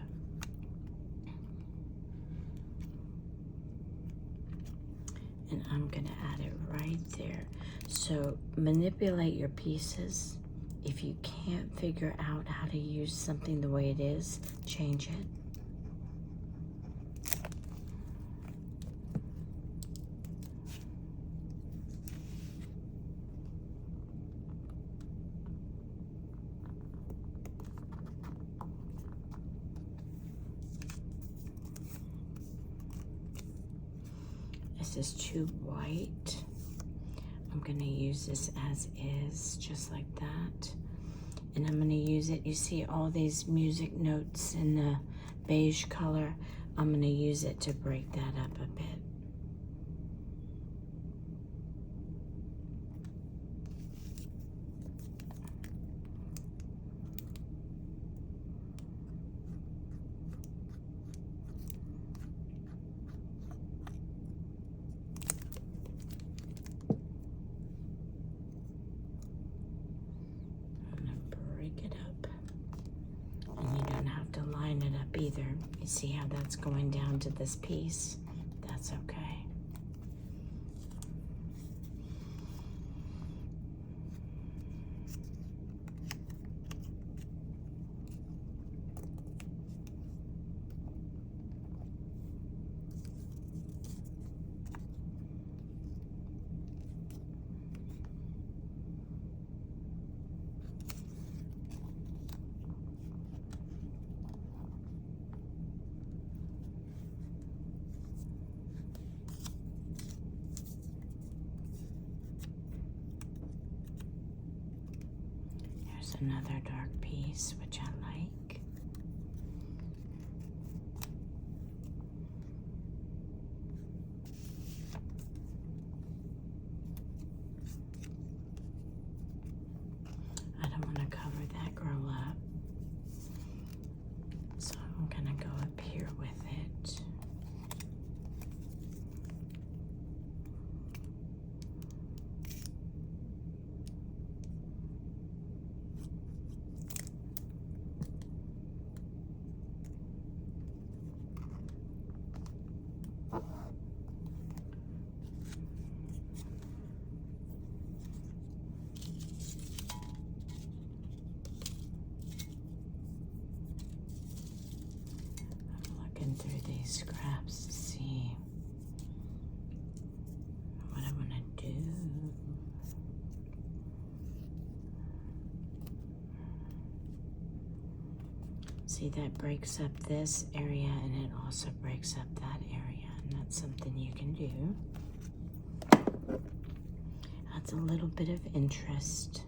and I'm gonna add it right there. So manipulate your pieces. If you can't figure out how to use something the way it is, change it. This is too white. I'm gonna use this as is, just like that. And I'm gonna use it, you see all these music notes in the beige color. I'm gonna use it to break that up a bit. Either. You see how that's going down to this piece? That's okay. Another dark piece, which I like. I don't want to cover that girl up, so I'm gonna go up here with it. Through these scraps to see what I want to do. See, that breaks up this area and it also breaks up that area, and that's something you can do. Adds a little bit of interest.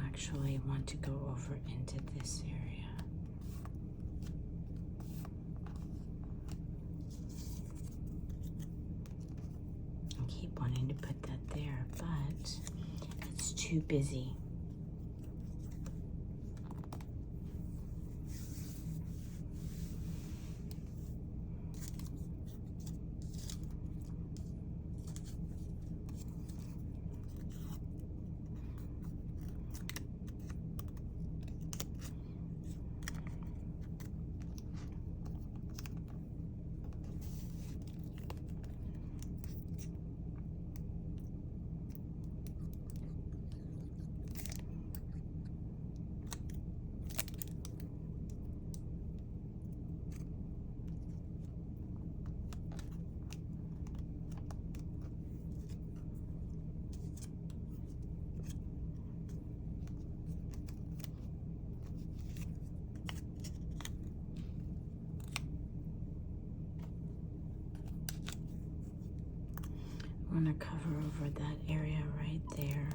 Actually want to go over into this area. I keep wanting to put that there, but it's too busy. I want to cover over that area right there.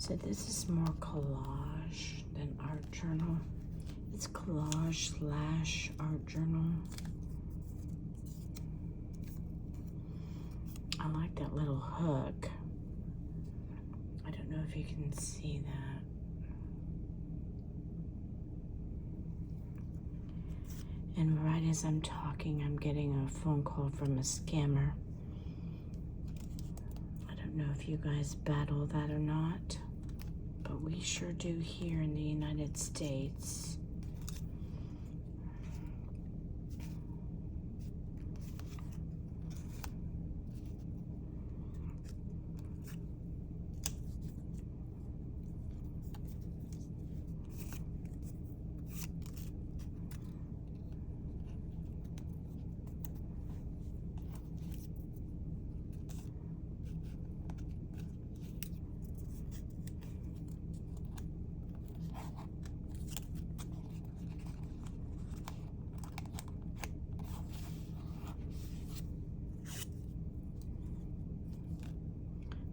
So this is more collage than art journal. It's collage / art journal. I like that little hook. I don't know if you can see that. And right as I'm talking, I'm getting a phone call from a scammer. I don't know if you guys battle that or not, but we sure do here in the United States.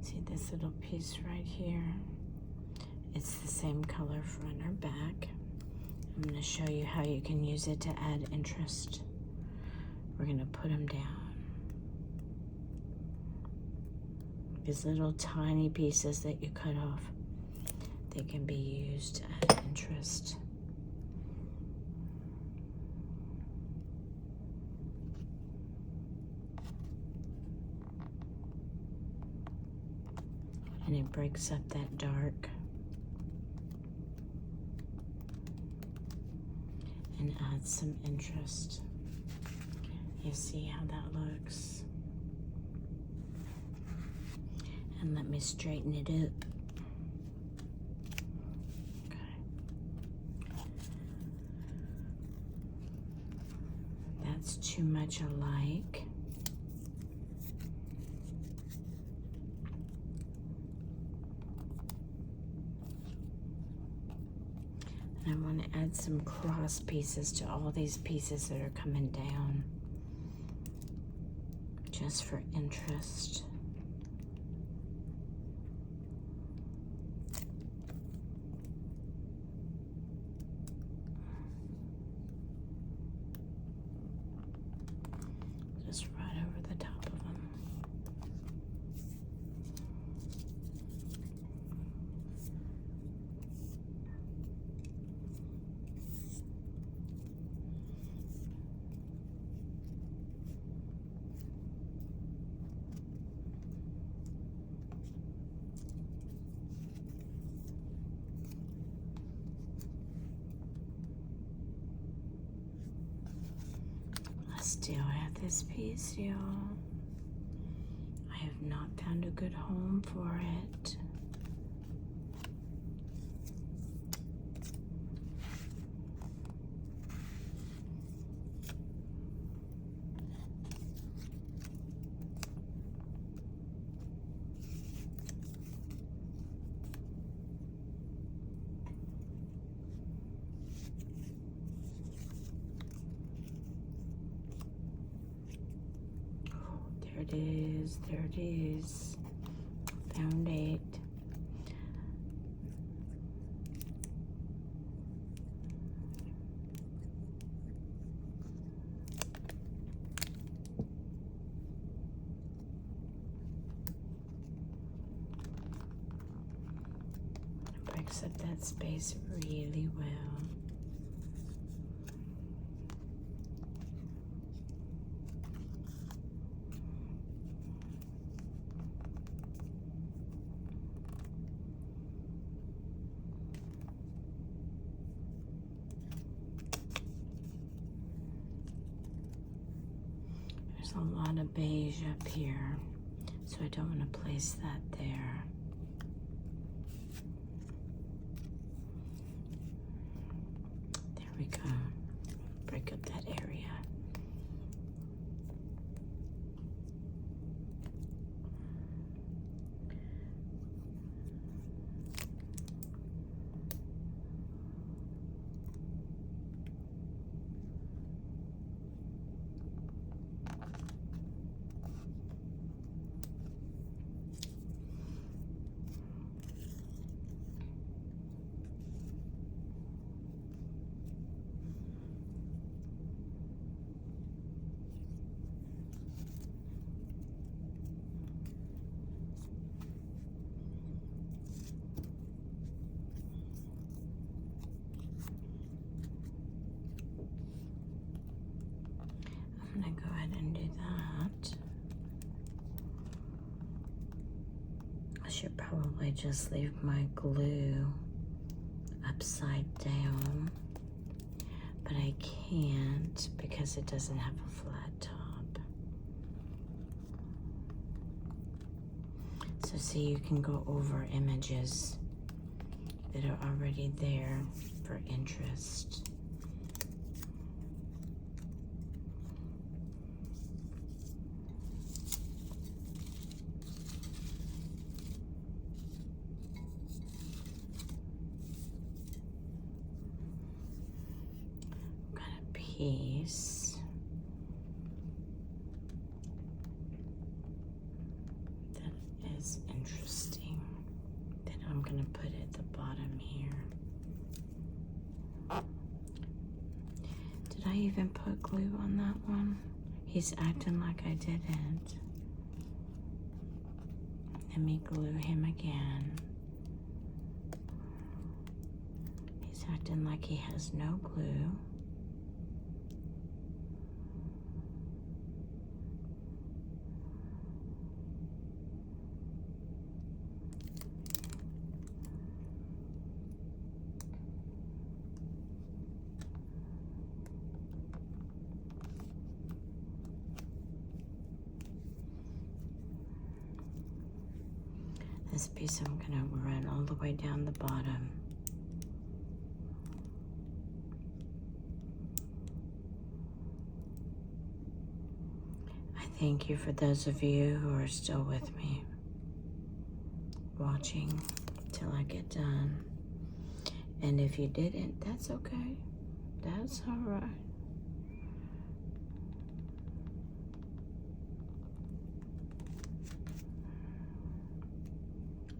See this little piece right here? It's the same color front or back. I'm going to show you how you can use it to add interest. We're going to put them down. These little tiny pieces that you cut off, they can be used to add interest. And it breaks up that dark and adds some interest. You see how that looks? And let me straighten it up. Okay. That's too much alike. I want to add some cross pieces to all these pieces that are coming down, just for interest. Just right over the top of them. I still have this piece, y'all. I have not found a good home for it. There it is, there it is. Found it. It breaks up that space really well. There's a lot of beige up here, so I don't want to place that there. There we go. Break up that area. probably just leave my glue upside down, but I can't because it doesn't have a flat top. So see, you can go over images that are already there for interest. Piece that is interesting that I'm going to put at the bottom here. Did I even put glue on that one? He's acting like I didn't. Let me glue him again. He's acting like he has no glue. This piece I'm going to run all the way down the bottom. I thank you for those of you who are still with me, watching till I get done. And if you didn't, that's okay. That's all right.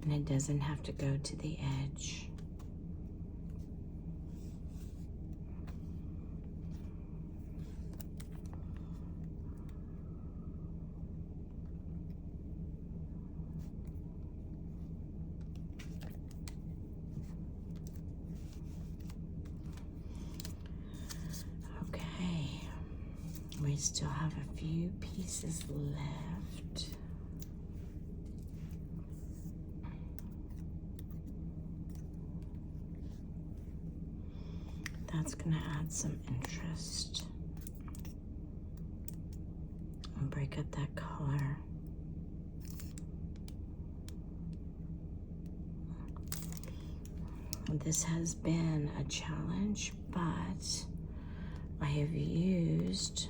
And it doesn't have to go to the edge. Okay, we still have a few pieces left. That's going to add some interest and break up that color. This has been a challenge, but I have used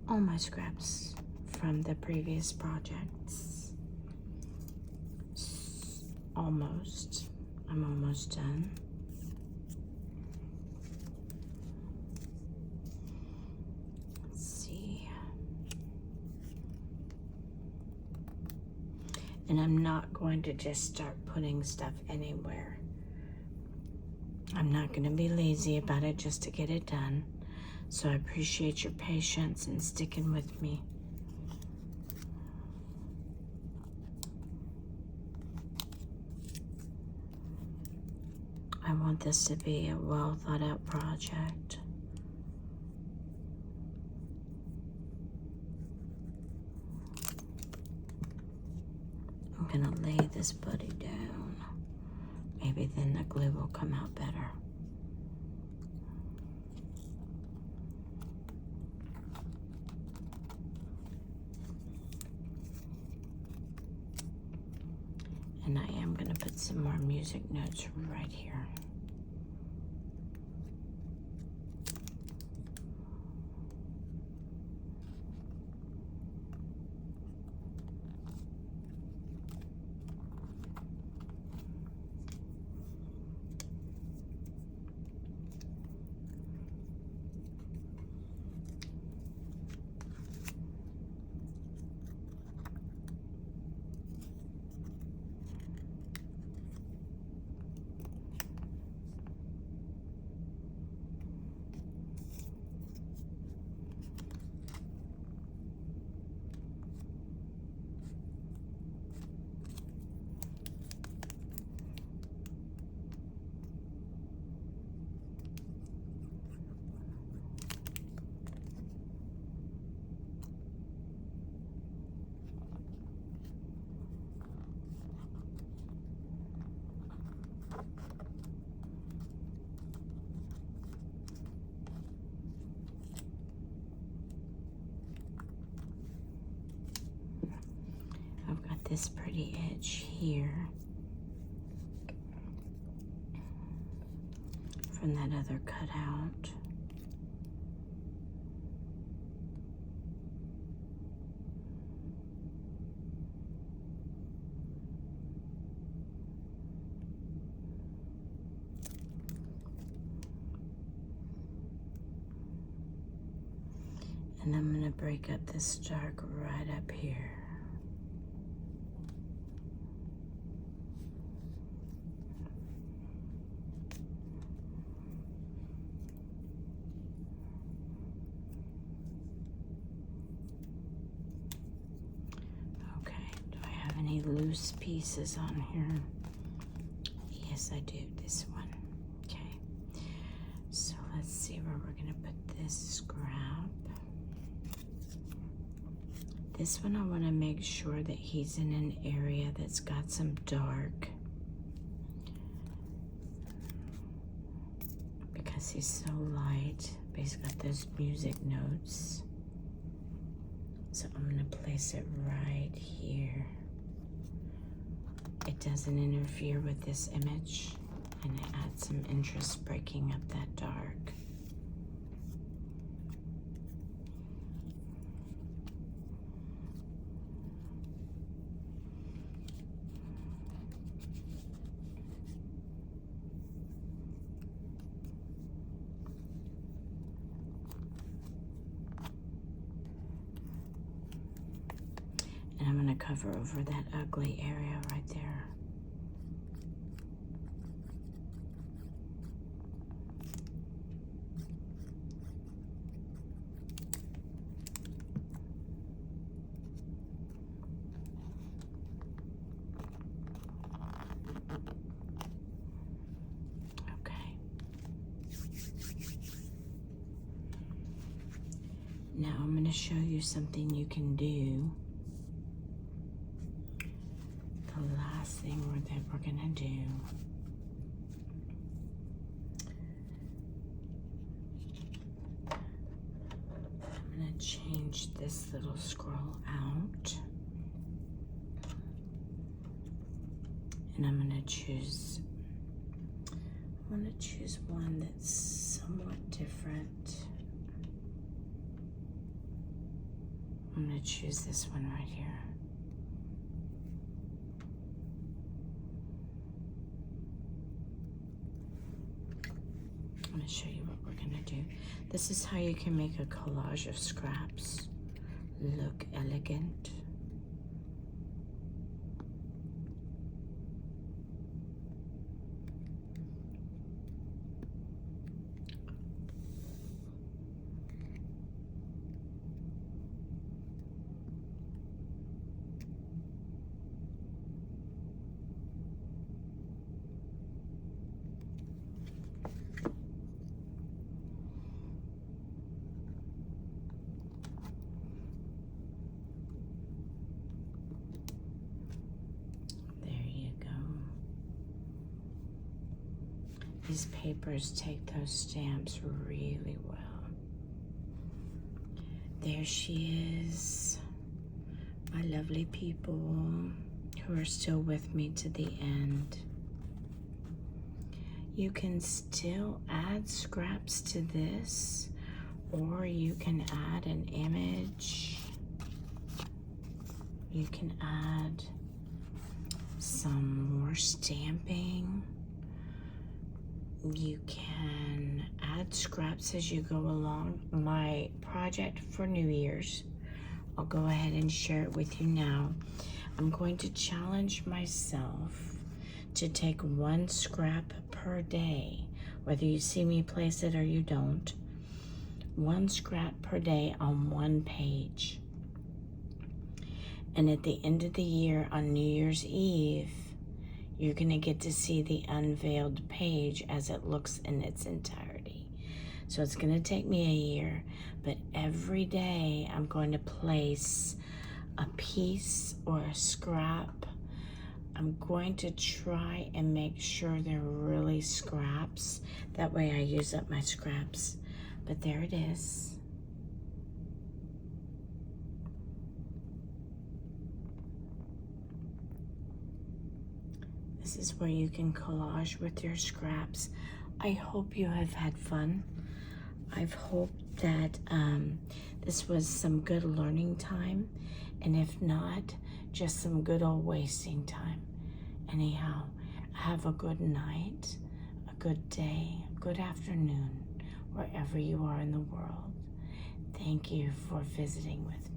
all my scraps from the previous projects. Almost. I'm almost done. And I'm not going to just start putting stuff anywhere. I'm not going to be lazy about it just to get it done. So I appreciate your patience and sticking with me. I want this to be a well thought out project. I'm gonna lay this buddy down. Maybe then the glue will come out better. And I am gonna put some more music notes right here. I've got this pretty edge here from that other cutout. And I'm going to break up this dark right up here. Okay, do I have any loose pieces on here? Yes, I do, this one. Okay, so let's see where we're going to put this scrap. This one I want to make sure that he's in an area that's got some dark, because he's so light, but he's got those music notes. So I'm going to place it right here. It doesn't interfere with this image, and it adds some interest breaking up that dark. And I'm going to cover over that ugly area right there. Okay. Now I'm going to show you something you can do. The last thing that we're gonna do, I'm gonna change this little scroll out, and I'm gonna choose one that's somewhat different. I'm gonna choose this one right here. I'm going to show you what we're going to do. This is how you can make a collage of scraps look elegant. These papers take those stamps really well. There she is, my lovely people who are still with me to the end. You can still add scraps to this, or you can add an image. You can add some more stamping. You can add scraps as you go along. My project for New Year's, I'll go ahead and share it with you now. I'm going to challenge myself to take one scrap per day, whether you see me place it or you don't. One scrap per day on one page. And at the end of the year, on New Year's Eve, you're going to get to see the unveiled page as it looks in its entirety. So it's going to take me a year, but every day I'm going to place a piece or a scrap I'm going to try and make sure they're really scraps. That way I use up my scraps. But there it is. This is where you can collage with your scraps. I hope you have had fun. I've hoped that this was some good learning time, and if not, just some good old wasting time. Anyhow, have a good night, a good day, a good afternoon, wherever you are in the world. Thank you for visiting with me.